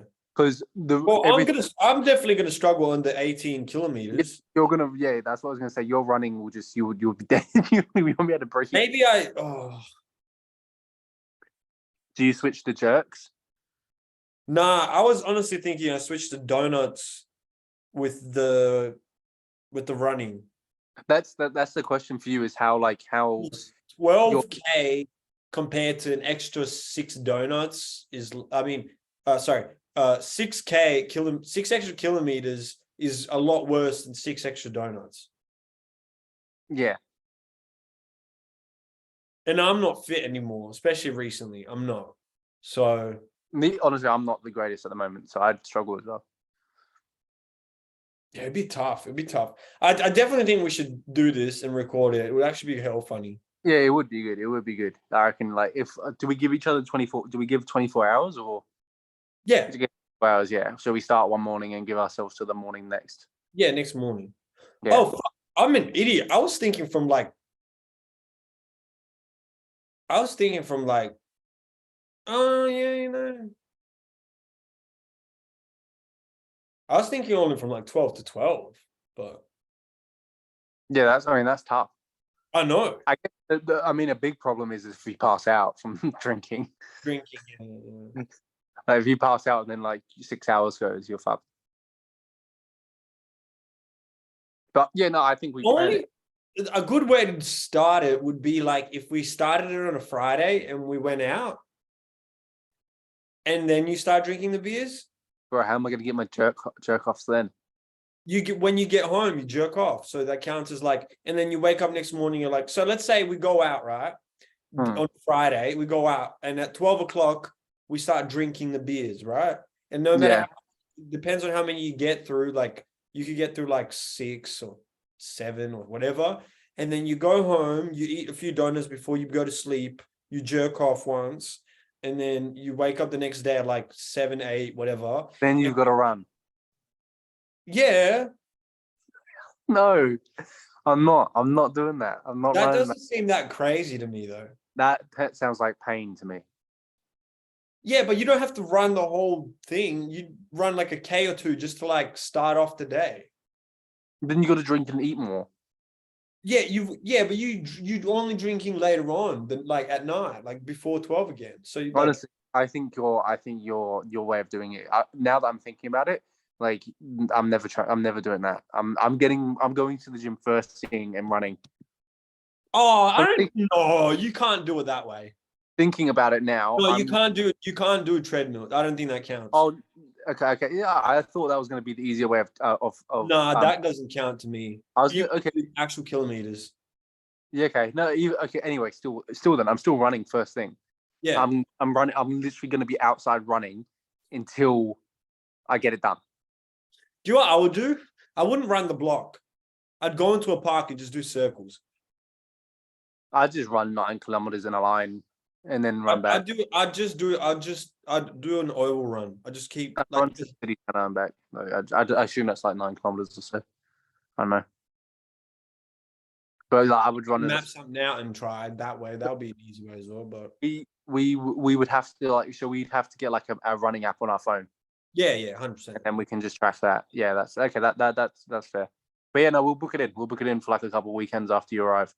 the Well, everything. I'm definitely gonna struggle under 18 kilometers. You're gonna, yeah, that's what I was gonna say. Your running will just you'll be dead. You won't be able to breathe. Maybe Do you switch to jerks? nah, I was honestly thinking I switched to donuts with the running. That's the question for you is how your 12K compared to an extra 6 donuts is, I mean, sorry, 6 extra kilometers is a lot worse than 6 extra donuts. yeah. And I'm not fit anymore, especially recently. I'm not. So Me honestly, I'm not the greatest at the moment, so I'd struggle as well. yeah, it'd be tough. It'd be tough. I definitely think we should do this and record it. It would actually be hell funny. Yeah, it would be good. It would be good. I reckon. Like, if do we give each other 24? Do we give 24 hours or Yeah. to get 4 hours? Yeah. So we start one morning and give ourselves to the morning next. Yeah, next morning. Yeah. Oh, fuck. I'm an idiot. I was thinking from like, oh yeah, I was thinking only from like 12 to 12, but Yeah, that's tough. I know. I mean, a big problem is if you pass out from drinking. Drinking. Yeah. Like, if you pass out and then like 6 hours goes, you're fucked. But yeah, no, I think we Only a good way to start it would be like if we started it on a Friday and we went out and then you start drinking the beers. Bro, how am I gonna get my jerk offs then? When you get home, you jerk off. So that counts as like, and then you wake up next morning, you're like, so let's say we go out, right? On Friday, we go out, and at 12 o'clock, we start drinking the beers, right? And no matter how, it depends on how many you get through, like you could get through like 6 or 7 or whatever. And then you go home, you eat a few donuts before you go to sleep, you jerk off once, and then you wake up the next day at like 7, 8, whatever. Then you've got to run. Yeah. No, I'm not. I'm not doing that. I'm not That running doesn't seem that crazy to me, though. that sounds like pain to me. Yeah, but you don't have to run the whole thing. You run like a K or two just to like start off the day. Then you got to drink and eat more. Yeah, but you only drinking later on than like at night, like before 12 again. So you Honestly, I think your way of doing it. Now that I'm thinking about it, like I'm never doing that. I'm going to the gym first thing and running. Oh, no, you can't do it that way. Thinking about it now. No, you can't do it. You can't do a treadmill. I don't think that counts. Oh, okay. Yeah, I thought that was going to be the easier way of. No, that doesn't count to me. Okay. Actual kilometers. Yeah. Okay. No. Okay. Anyway, still then I'm still running first thing. Yeah. I'm running. I'm literally going to be outside running until I get it done. Do you know what I would do? I wouldn't run the block. I'd go into a park and just do circles. I just run 9 kilometers in a line and then run back. I'd do an oval run. I just keep run to the city and I'm back. I assume that's like 9 kilometers or so. I don't know. But like, I would run map something out and try that way. That would be an easy way as well. But we would have to we'd have to get like a running app on our phone. Yeah, 100%. And then we can just track that. Yeah, that's okay. That's fair. But yeah, no, we'll book it in. We'll book it in for like a couple of weekends after you arrive.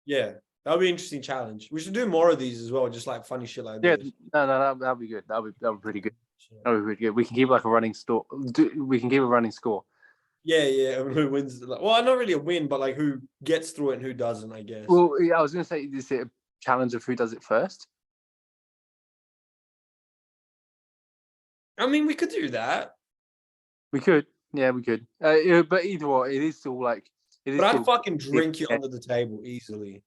Yeah, that'll be an interesting challenge. We should do more of these as well, just like funny shit like this. Yeah, no, that'll be good. That'll be pretty good. That'll be pretty good. We can keep like a running store. We can keep a running score. Yeah. Who wins? Well, not really a win, but like who gets through it and who doesn't, I guess. Well, yeah, I was going to say, is it a challenge of who does it first? I mean, we could do that. We could. Yeah, we could. But either way, it is still like. But I'd fucking drink you under the table easily.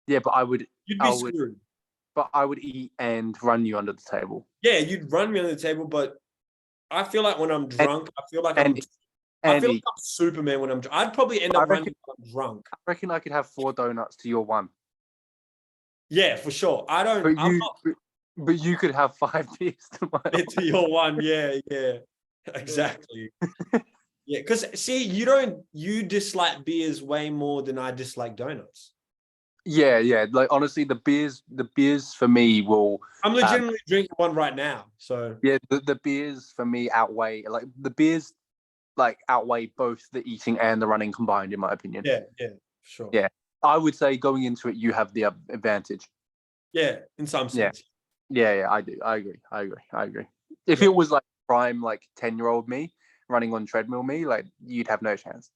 Yeah, but I would. You'd be screwed. But I would eat and run you under the table. Yeah, you'd run me under the table, but I feel like when I'm drunk, I feel like I'm Superman when I'm drunk. I'd probably end up running when I'm drunk. I reckon I could have 4 donuts to your 1. Yeah, for sure. But you could have 5 beers to my It's your one. Yeah, exactly. Yeah, because see, you dislike beers way more than I dislike donuts. Yeah. Like honestly, the beers for me will. I'm legitimately drinking one right now. So Yeah, the beers for me outweigh the beers outweigh both the eating and the running combined, in my opinion. yeah, sure. Yeah, I would say going into it, you have the advantage. Yeah, in some Yeah, sense. yeah, I do. I agree. If it was like prime, like 10-year-old me running on treadmill me, like you'd have no chance.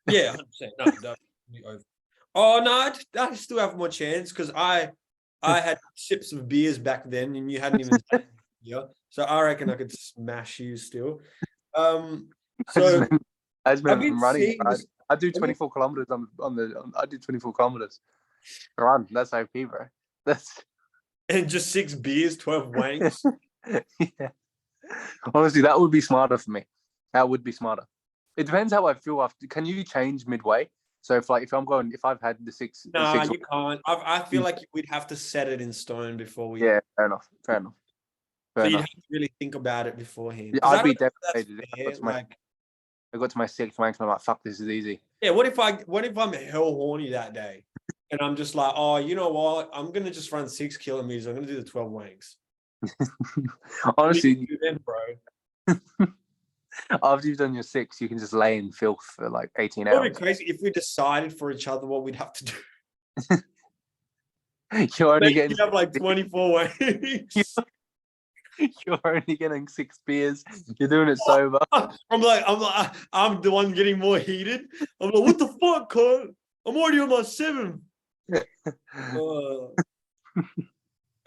Yeah, 100%. No, that would be over. Oh no, I still have more chance because I had sips of beers back then, and you hadn't even had beer. So I reckon I could smash you still. So I just I've been been running. seeing this. I do 24 kilometers I do 24 kilometers run. That's OP, bro. That's And just 6 beers, 12 wanks. yeah. Honestly, that would be smarter for me. That would be smarter. It depends how I feel after. Can you change midway? So if I've had the No, six. you can't. I feel like we'd have to set it in stone before we. Yeah, fair enough. So you'd have to really think about it beforehand. Yeah, Because I I'd don't be know if that's devastated if fair. I got to my 6th wank and I'm like, fuck, this is easy. Yeah, what if I'm hell horny that day and I'm just like, oh, you know what? I'm gonna just run 6 kilometers. I'm gonna do the 12 wanks. Honestly, Then, bro. after you've done your 6, you can just lay in filth for like 18 It would be hours. crazy if we decided for each other what we'd have to do. You're only Maybe getting you have like 24 wanks. you're only getting 6 beers. You're doing it sober. I'm I'm the one getting more heated. I'm like, what the fuck, cuz? I'm already on my 7th.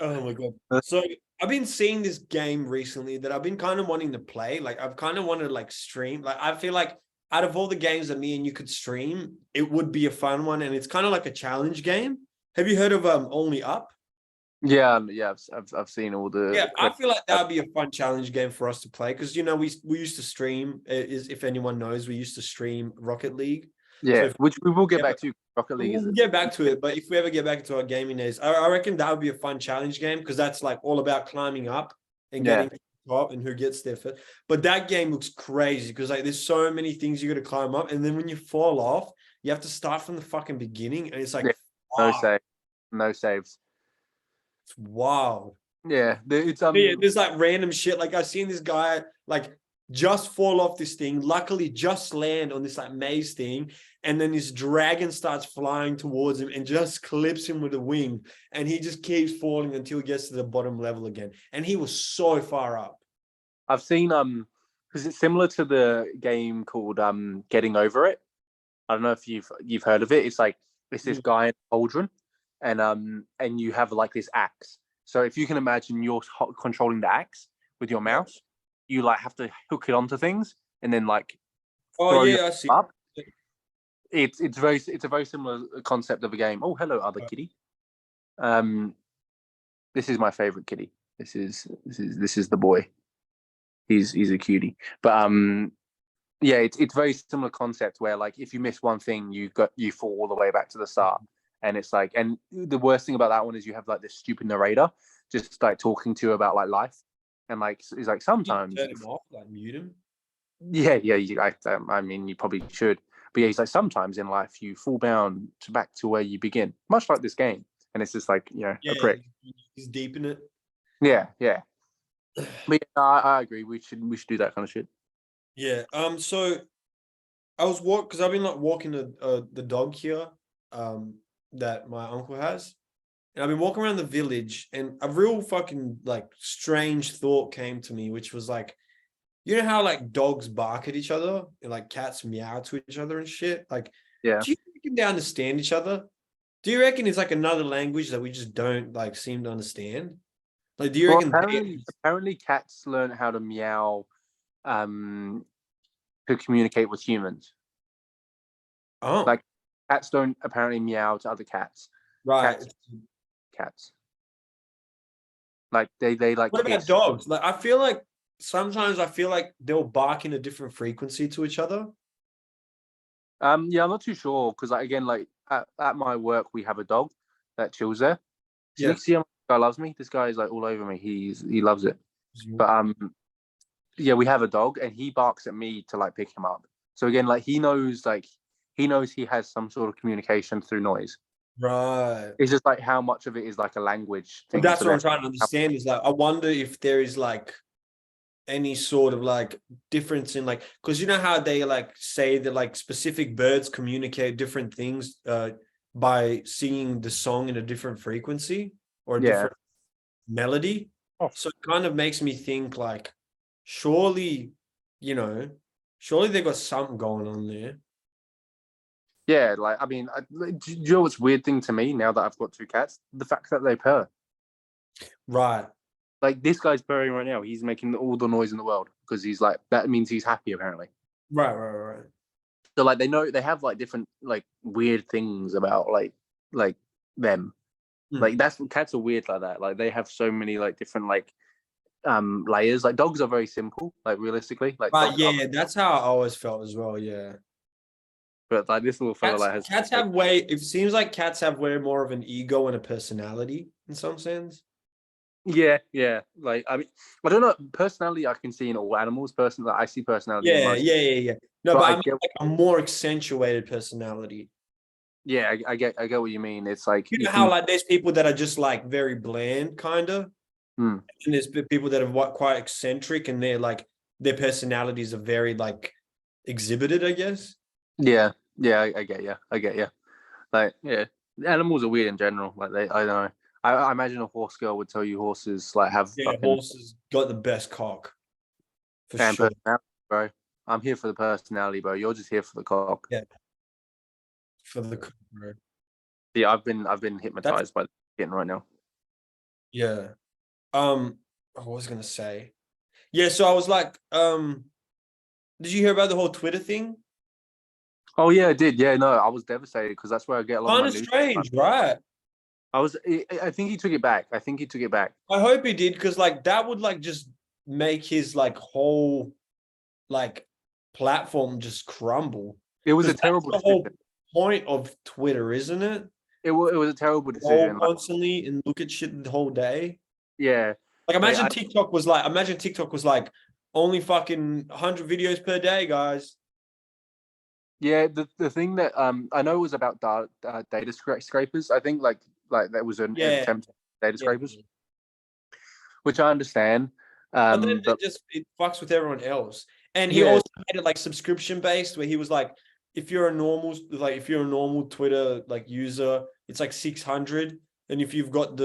Oh my god. So I've been seeing this game recently that I've been kind of wanting to play. Like I've kind of wanted to like stream. Like I feel like out of all the games that me and you could stream, it would be a fun one. And it's kind of like a challenge game. Have you heard of Only Up? Yeah. I've seen all the. Yeah, I feel like that would be a fun challenge game for us to play because we used to stream. If anyone knows, we used to stream Rocket League. Yeah, So which we will get back to. Rocket League we'll get back to it, but if we ever get back into our gaming days, I reckon that would be a fun challenge game because that's like all about climbing up and getting to the top and who gets there first. But that game looks crazy because like there's so many things you got to climb up, and then when you fall off, you have to start from the fucking beginning, and it's like no saves. It's wild. Yeah, it's there's like random shit. Like I've seen this guy like just fall off this thing, luckily just land on this like maze thing, and then this dragon starts flying towards him and just clips him with a wing, and he just keeps falling until he gets to the bottom level again. And he was so far up. I've seen because it's similar to the game called Getting Over It. I don't know if you've heard of it. It's like it's this guy in a cauldron, and you have like this axe. So if you can imagine you're controlling the axe with your mouse, you like have to hook it onto things and then like. Oh yeah, I see. Up. It's a very similar concept of a game. Oh, hello, other kitty. This is my favorite kitty. This is the boy. He's a cutie. But yeah, it's very similar concept where like if you miss one thing, you fall all the way back to the start. And it's like, and the worst thing about that one is you have like this stupid narrator just like talking to you about like life, and like he's like sometimes turn him off, like mute him. Yeah. I mean, you probably should, but yeah, he's like sometimes in life you fall down back to where you begin, much like this game, and it's just like a prick. He's deep in it. Yeah. But yeah, I agree. We should do that kind of shit. Yeah. So I was because I've been like walking the dog here. That my uncle has, and I've been walking around the village, and a real fucking like strange thought came to me, which was like, you know how like dogs bark at each other and like cats meow to each other and shit. Like, yeah. Do you reckon they understand each other? Do you reckon it's like another language that we just don't like seem to understand? Like, do you reckon apparently cats learn how to meow to communicate with humans? Oh, like cats don't apparently meow to other cats. Right. Cats. Like they like. What about dogs? Like sometimes I feel like they'll bark in a different frequency to each other. Yeah, I'm not too sure because like, again, like at my work we have a dog that chills there. She looks guy loves me. This guy is like all over me. He loves it. But yeah, we have a dog, and he barks at me to like pick him up. So again, like he knows he has some sort of communication through noise. Right. It's just like how much of it is like a language thing. But that's So what I'm trying to understand is like, I wonder if there is like any sort of like difference in like, because you know how they like say that like specific birds communicate different things by singing the song in a different frequency or a different melody. Oh. So it kind of makes me think like, surely they got something going on there. Yeah, like I mean, do you know what's weird thing to me now that I've got 2 cats? The fact that they purr. Right. Like this guy's purring right now. He's making all the noise in the world because he's like that means he's happy apparently. Right. So like they know they have like different like weird things about like them. Like that's cats are weird like that. Like they have so many like different like layers. Like dogs are very simple, like realistically. Like yeah, that's how I always felt as well. Yeah. But like this little fella like has cats have way. It seems like cats have way more of an ego and a personality in some sense. Yeah. Like I mean, I don't know. Personality, I can see in all animals. Personally, I see personality. Yeah. No, but I mean, get, like a more accentuated personality. Yeah, I get what you mean. It's like you know how like there's people that are just like very bland, kind of, and there's people that are quite eccentric, and they're like their personalities are very like exhibited, I guess. Yeah, I get you. Like, yeah, animals are weird in general. Like I don't know. I imagine a horse girl would tell you horses like have horses got the best cock for sure, bro. I'm here for the personality, bro. You're just here for the cock. Yeah, for the cock, bro. Yeah, I've been hypnotized by the getting right now. Yeah. I was gonna say, yeah. So I was like, did you hear about the whole Twitter thing? Oh yeah, I did. Yeah, no, I was devastated because that's where I get a lot of my news. Strange, right? I think he took it back. I hope he did, because like that would like just make his like whole like platform just crumble. It was a terrible decision. Whole point of Twitter, isn't it? It was a terrible decision. Constantly and look at shit the whole day. Yeah. Like imagine TikTok was like only fucking 100 videos per day, guys. Yeah, the thing that I know was about data scrapers. I think like that was an attempt at data scrapers, which I understand. But then it fucks with everyone else. And he also made it like subscription based, where he was like, if you're a normal Twitter like user, it's like 600. And if you've got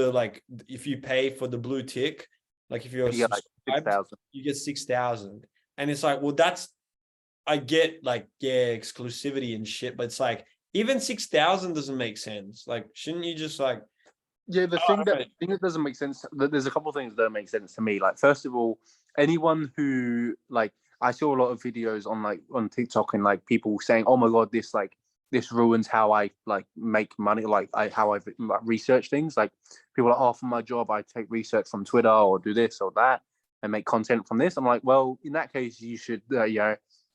if you pay for the blue tick, like if you're you get like 6,000. You get 6,000. And it's like, well, I get like, exclusivity and shit, but it's like even 6,000 doesn't make sense. Like, shouldn't you just like? Yeah, the thing that doesn't make sense. There's a couple of things that don't make sense to me. Like, first of all, anyone who like I saw a lot of videos on TikTok and like people saying, "Oh my god, this ruins how I like make money." Like how I research things. Like people are, "Oh, for my job, I take research from Twitter or do this or that and make content from this." I'm like, well, in that case, you should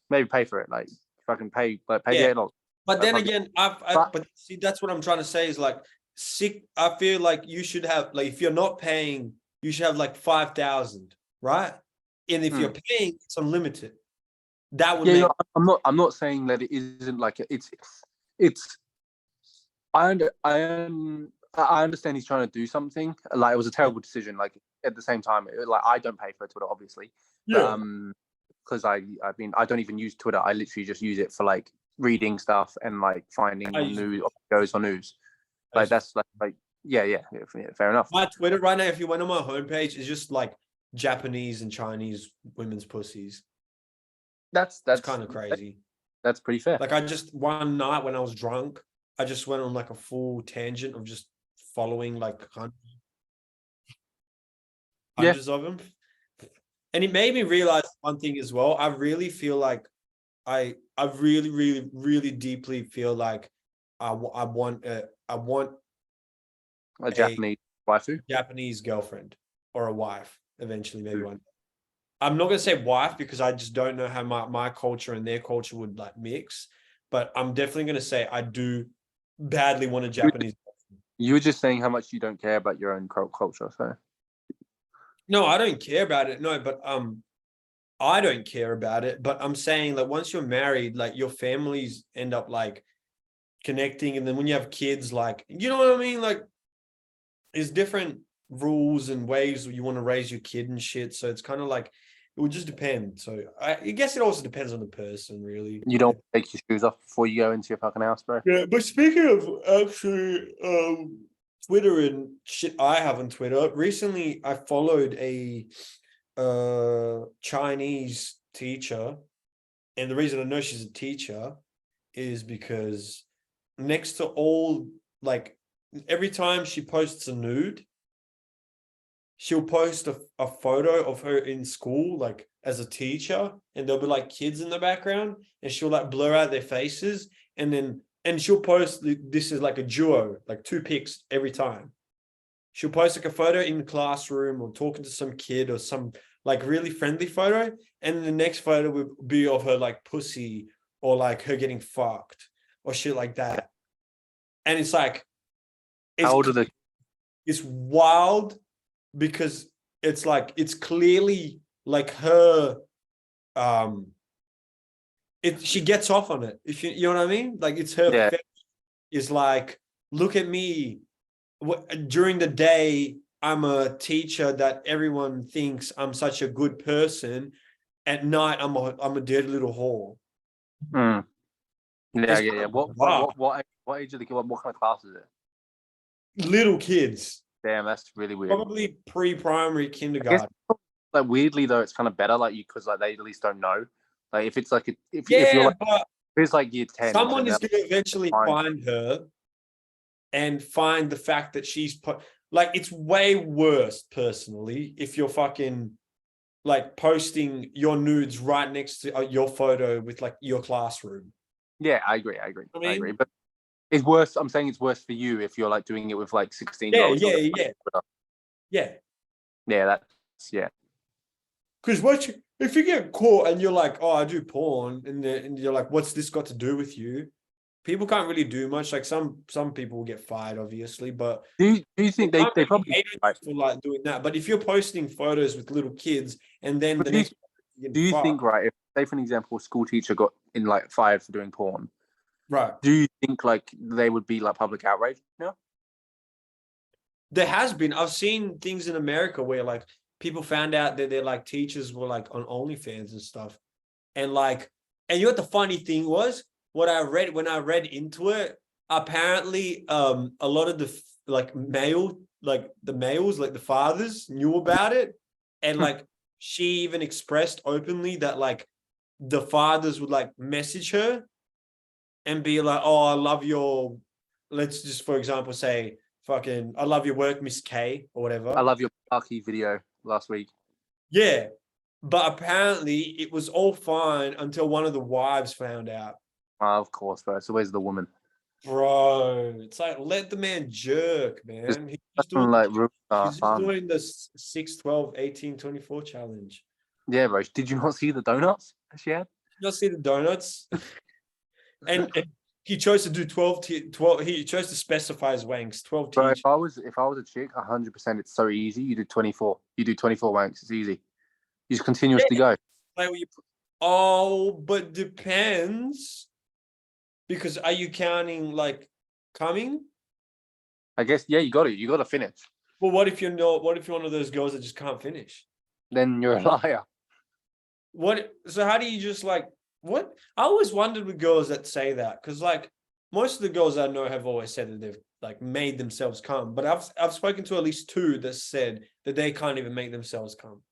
maybe pay for it. Like fucking pay $8. But then again, but see, that's what I'm trying to say is like, I feel like you should have like, if you're not paying, you should have like 5,000, right? And if you're paying, it's unlimited. That would I'm not saying that it isn't like it's. I understand he's trying to do something. Like it was a terrible decision. Like at the same time, like I don't pay for Twitter, obviously. Yeah. Because I mean I don't even use Twitter. I literally just use it for like reading stuff and like finding news goes on news. Like that's like yeah, fair enough. My Twitter right now, if you went on my homepage, is just like Japanese and Chinese women's pussies. That's kind of crazy. That's pretty fair. Like I just one night when I was drunk, I just went on like a full tangent of just following like hundreds of them. And it made me realize one thing as well. I really feel like I really, really, really deeply feel like I want a Japanese waifu, Japanese girlfriend or a wife eventually, maybe one. I'm not gonna say wife because I just don't know how my culture and their culture would like mix, but I'm definitely gonna say I do badly want a Japanese girlfriend. You were just saying how much you don't care about your own culture. So No, I don't care about it. No, but I don't care about it. But I'm saying that once you're married, like your families end up like connecting, and then when you have kids, like you know what I mean? Like there's different rules and ways you want to raise your kid and shit. So it's kind of like it would just depend. So I guess it also depends on the person, really. you don't take your shoes off before you go into your fucking house, bro. Yeah, but speaking of actually Twitter and shit I have on Twitter, recently I followed a Chinese teacher, and the reason I know she's a teacher is because next to all, like, every time she posts a nude, she'll post a photo of her in school, like as a teacher, and there'll be like kids in the background, and she'll like blur out their faces, and she'll post this is like a duo, like 2 pics every time. She'll post like a photo in the classroom or talking to some kid or some like really friendly photo, and the next photo would be of her like pussy or like her getting fucked or shit like that. And it's like, How old are they? it's wild because it's like it's clearly like her she gets off on it, if you know what I mean, like it's her face is like, look at me, during the day I'm a teacher that everyone thinks I'm such a good person, at night I'm a dirty little whore. Yeah. What age are the kids? What kind of class is it? Little kids. Damn, that's really weird. Probably pre-primary, kindergarten. Like weirdly though, it's kind of better, like you, because like they at least don't know. Like if it's like if you're like, but if it's like year 10, someone is going to eventually find her and find the fact that she's like, it's way worse personally if you're fucking like posting your nudes right next to your photo with like your classroom. Yeah, I agree. I mean, I agree, but it's worse. I'm saying it's worse for you if you're like doing it with like 16-year-olds. Yeah. Yeah. Because if you get caught and you're like, oh, I do porn, and you're like, what's this got to do with you? People can't really do much. Like some people will get fired, obviously, but do you think they probably hate for like doing that? But if you're posting photos with little kids and then the next, do you think, right? If, say for an example, a school teacher got in like fired for doing porn, right? Do you think like they would be like public outrage? No. There has been. I've seen things in America where like people found out that their like teachers were like on OnlyFans and stuff, and you know what the funny thing was? What I read when I read into it, apparently, a lot of the males, like the fathers, knew about it, and like she even expressed openly that like the fathers would like message her and be like, "Oh, I love your," let's just for example say, "Fucking, I love your work, Miss K," or whatever. I love your Parky video last week. Yeah, but apparently it was all fine until one of the wives found out. Of course, bro. So where's the woman? Bro, it's like, let the man jerk, man. He's just doing the 6, 12, 18, 24 challenge. Yeah, bro. Did you not see the donuts she had? Did you not see the donuts? and he chose to do 12. He chose to specify his wanks. 12 Bro, if I was a chick, 100%, it's so easy. You do 24. You do 24 wanks. It's easy. You just continuously go. Oh, but depends. Because are you counting like coming? I guess, yeah, you got it. You got to finish. Well, what if you're one of those girls that just can't finish? Then you're a liar. So how do you just like, what? I always wondered with girls that say that, because like most of the girls I know have always said that they've like made themselves come, but I've spoken to at least 2 that said that they can't even make themselves come.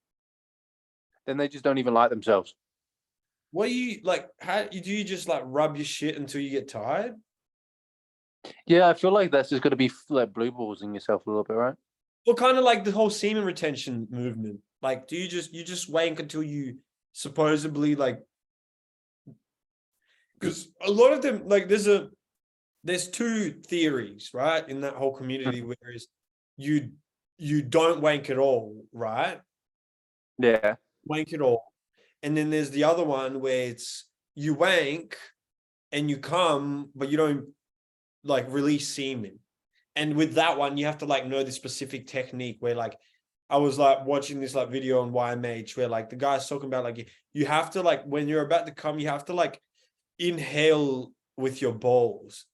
Then they just don't even like themselves. What do you like? How do you just like rub your shit until you get tired? Yeah, I feel like that's just got to be like blue balls in yourself a little bit, right? Well, kind of like the whole semen retention movement. Like, do you just wank until you supposedly like? Because a lot of them, like, there's 2 theories, right, in that whole community, whereas you don't wank at all, right? Yeah, wank at all. And then there's the other one where it's you wank and you come, but you don't like release semen. And with that one, you have to like know the specific technique where like I was like watching this like video on YMH where like the guy's talking about like you have to like when you're about to come, you have to like inhale with your balls.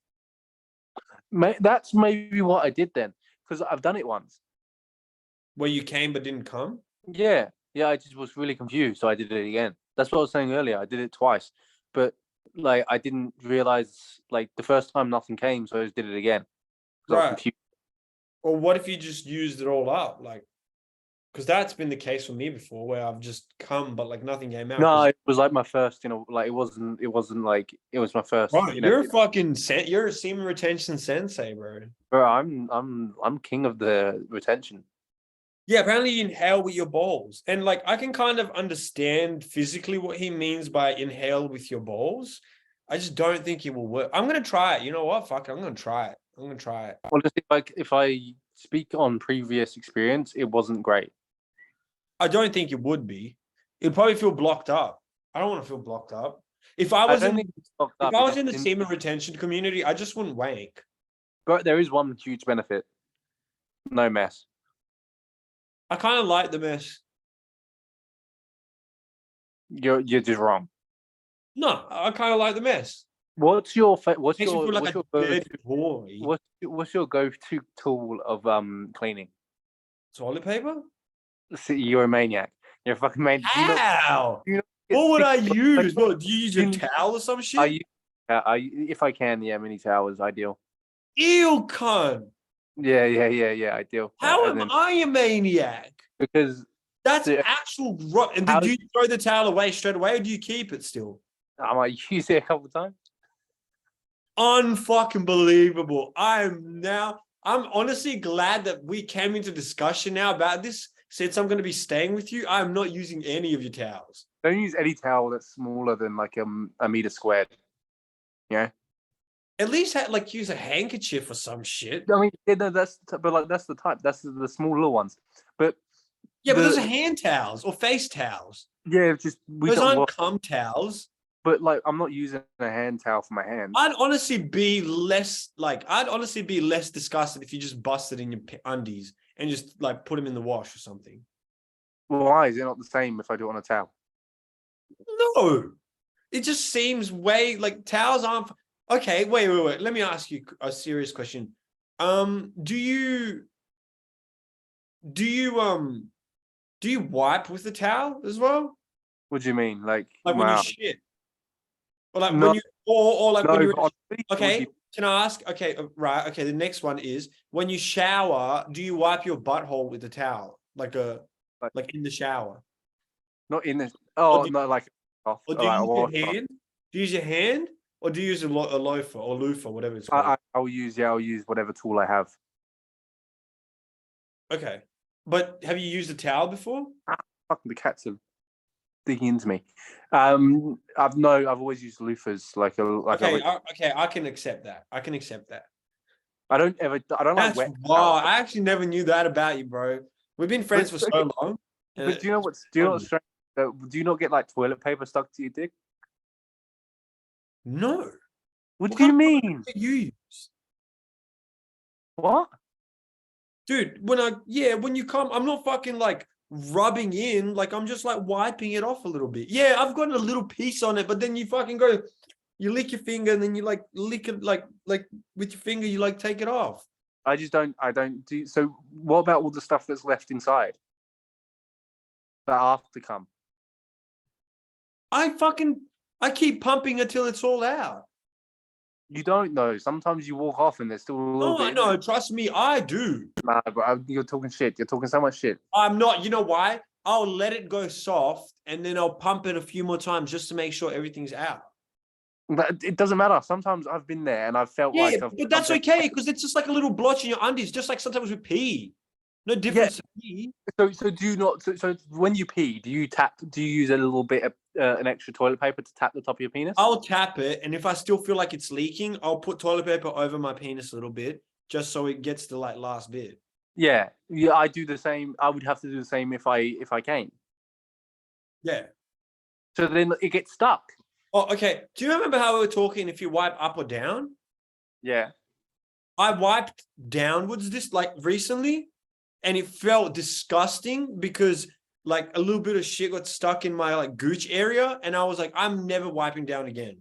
That's maybe what I did then, because I've done it once. Where you came but didn't come? Yeah, yeah. I just was really confused, so I did it again. That's what I was saying earlier. I did it twice, but like I didn't realize like the first time nothing came, so I just did it again. So I was Right. confused. Or what if you just used it all up? Like, because that's been the case for me before where I've just come but like nothing came out. No, it was like my first. Like it wasn't like it was my first. Bro, you're a fucking you're a semen retention sensei, bro. Bro, I'm king of the retention. Yeah, apparently you inhale with your balls. And like I can kind of understand physically what he means by inhale with your balls. I just don't think it will work. I'm gonna try it. You know what? Fuck it. I'm gonna try it. I'm gonna try it. Well, just if I speak on previous experience, it wasn't great. I don't think it would be. It'd probably feel blocked up. I don't want to feel blocked up. If I was in the semen retention community, I just wouldn't wank. But there is one huge benefit. No mess. I kind of like the mess. You're just wrong. No, I kind of like the mess. What's your What's your go-to tool of cleaning? Toilet paper? See, you're a maniac. You're a fucking maniac. How? What would I use? What, do you use a towel or some shit? If I can, yeah, mini towel is ideal. Ew, cunt. Yeah, ideal. How am I a maniac? Because that's actual rot. And do you throw the towel away straight away or do you keep it still? I might use it a couple of times. Unfucking believable. I'm honestly glad that we came into discussion now about this. Since I'm going to be staying with you, I'm not using any of your towels. Don't use any towel that's smaller than like a meter squared. Yeah. At least use a handkerchief or some shit. I mean, yeah, no, that's the type. That's the small little ones. But yeah, but those are hand towels or face towels. Yeah, those aren't cum towels. But like, I'm not using a hand towel for my hands. I'd honestly be less disgusted if you just busted in your undies and just like put them in the wash or something. Well, why is it not the same if I do it on a towel? No, it just seems way like towels aren't. Okay, wait. Let me ask you a serious question. Do you wipe with the towel as well? What do you mean? Like when you shit? Or like when you when you're okay, can I ask? Okay, right. Okay, the next one is when you shower, do you wipe your butthole with the towel? Like in the shower? Not in the not like off. Or do you use your hand? Do you use your hand or do you use a loafer or loofah, whatever it's called? I'll use whatever tool I have. Okay. But have you used a towel before? Fucking the cats are digging into me. I've always used loofahs okay, I can accept that. I don't like wet. Wow, I actually never knew that about you, bro. We've been friends for so long. But do you know what's strange? Do you not get like toilet paper stuck to your dick? No. What do you mean? You use? What? Dude, when you come, I'm not fucking like rubbing in, like I'm just like wiping it off a little bit. Yeah, I've got a little piece on it, but then you fucking you lick your finger and then you like lick it like with your finger, you like take it off. I don't do. So what about all the stuff that's left inside? That after come. I keep pumping until it's all out. You don't know. Sometimes you walk off and there's still a little bit. No, trust me, I do. Nah, but you're talking shit. You're talking so much shit. I'm not. You know why? I'll let it go soft and then I'll pump it a few more times just to make sure everything's out. But it doesn't matter. Sometimes I've been there and I've felt like. Yeah, but that's okay because it's just like a little blotch in your undies, just like sometimes we pee. No difference to pee. So do you not? So when you pee, do you use a little bit of an extra toilet paper to tap the top of your penis? I'll tap it, and if I still feel like it's leaking, I'll put toilet paper over my penis a little bit, just so it gets the like last bit. Yeah, I do the same. I would have to do the same if I came. Yeah. So then it gets stuck. Oh, okay. Do you remember how we were talking if you wipe up or down? Yeah. I wiped downwards this like recently, and it felt disgusting because like a little bit of shit got stuck in my like gooch area, and I was like, I'm never wiping down again.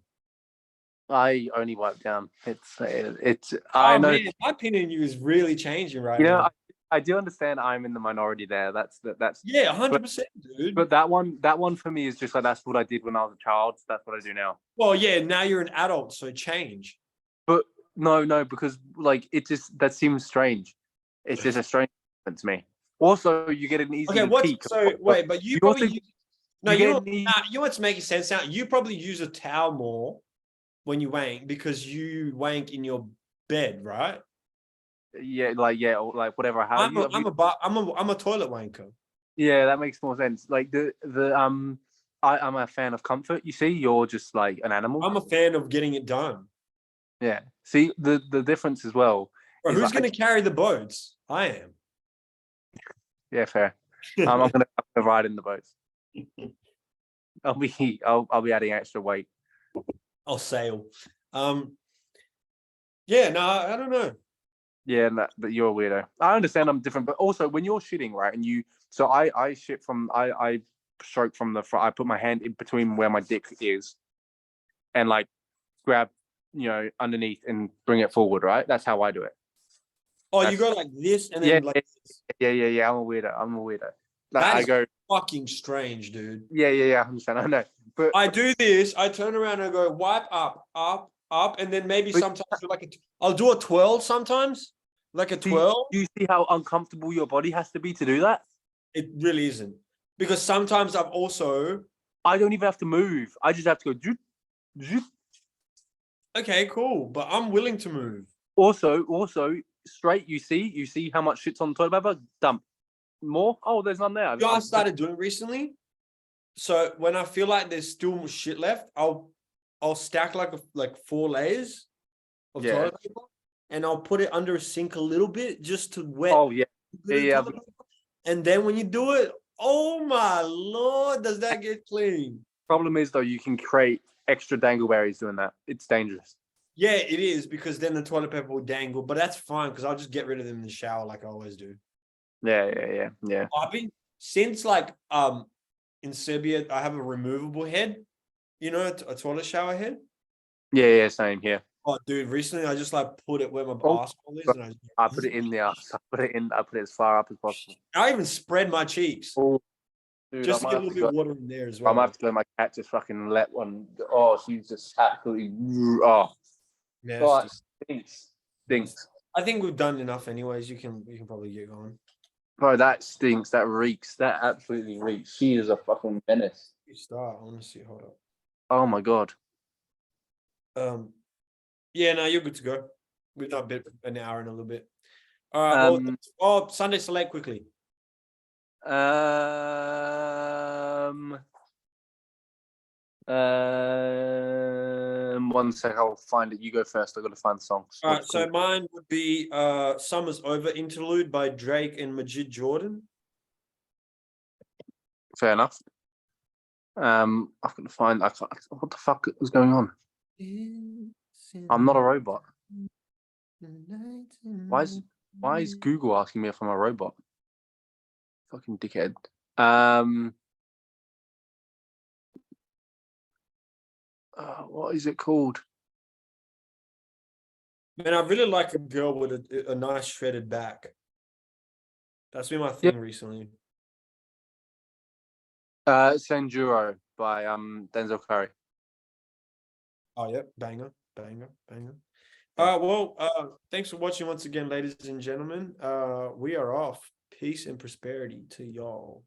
I only wipe down. It's. I Oh know. man, my opinion of you is really changing right You know, now. I do understand I'm in the minority there. That's. Yeah, But 100%, dude. but that one for me is just like that's what I did when I was a child. So that's what I do now. Well, yeah, now you're an adult, so change. But no, because like it just that seems strange. It's just a strange thing to me. Also, you get an Okay, easy what's peek. so wait, but you You probably also use, no, you you get know, an easy. you know what's making sense now? You probably use a towel more when you wank because you wank in your bed, right? Yeah, or like whatever. How I'm you? a, Have I'm you a, bu- I'm a toilet wanker. yeah, that makes more sense. Like I'm a fan of comfort. You see, you're just like an animal. I'm a fan of getting it done. Yeah. See, the difference as well Bro, is who's like, gonna carry the boats? I am. yeah, fair. I'm gonna ride in the boats. I'll be adding extra weight. I'll sail. Um, yeah, no, I don't know. Yeah, that you're a weirdo. I understand I'm different, but also when you're shitting, right? And so I shit from I stroke from the front. I put my hand in between where my dick is, and like grab underneath and bring it forward. Right? That's how I do it. Oh, you That's go like this and yeah, then like yeah, this. yeah. I'm a weirdo. Like That I is go, fucking strange, dude. yeah. I understand. I know, but I do this. I turn around and I go wipe up, up, up, and then maybe but sometimes do like I'll do a twirl sometimes, like a twirl. do you see how uncomfortable your body has to be to do that? It really isn't because sometimes I've also I don't even have to move. I just have to go. Zoop. okay, cool, but I'm willing to move. Also, straight. You see how much shit's on the toilet paper. Dump more. Oh, there's none there. You know, I started doing recently. So when I feel like there's still shit left, I'll stack like 4 layers of Yeah. toilet paper, and I'll put it under a sink a little bit just to wet. Oh yeah. Yeah. And then when you do it, oh my lord, does that get clean? Problem is though, you can create extra dangleberries doing that. It's dangerous. Yeah, it is because then the toilet paper will dangle, but that's fine because I'll just get rid of them in the shower like I always do. Yeah. I've been since like in Serbia, I have a removable head, you know, a toilet shower head. Yeah. Same here. Oh, dude, recently I just like put it where my Oh, asshole is, and I put it in there. I put it as far up as possible. I even spread my cheeks Oh, dude, just to get a little bit of water in there as I well. might have to let my cat just fucking let one. Oh, she's just absolutely. Oh, God, stinks. I think we've done enough, anyways. You can probably get going. Bro, that stinks. That reeks. That absolutely reeks. She is a fucking menace. You start, honestly. Hold up. Oh my God. Yeah, no, you're good to go. We've done a bit, an hour and a little bit. All right. Well, Sunday select quickly. 1 sec. I'll find it. You go first. I got to find the songs. All right. So mine would be "Summer's Over" interlude by Drake and Majid Jordan. Fair enough. I've got to find. What the fuck is going on? I'm not a robot. Why is Google asking me if I'm a robot? Fucking dickhead. What is it called? Man, I really like a girl with a nice shredded back. That's been my thing recently. Sanjuro by Denzel Curry. Oh, yep. Banger. Well, thanks for watching once again, ladies and gentlemen. We are off. Peace and prosperity to y'all.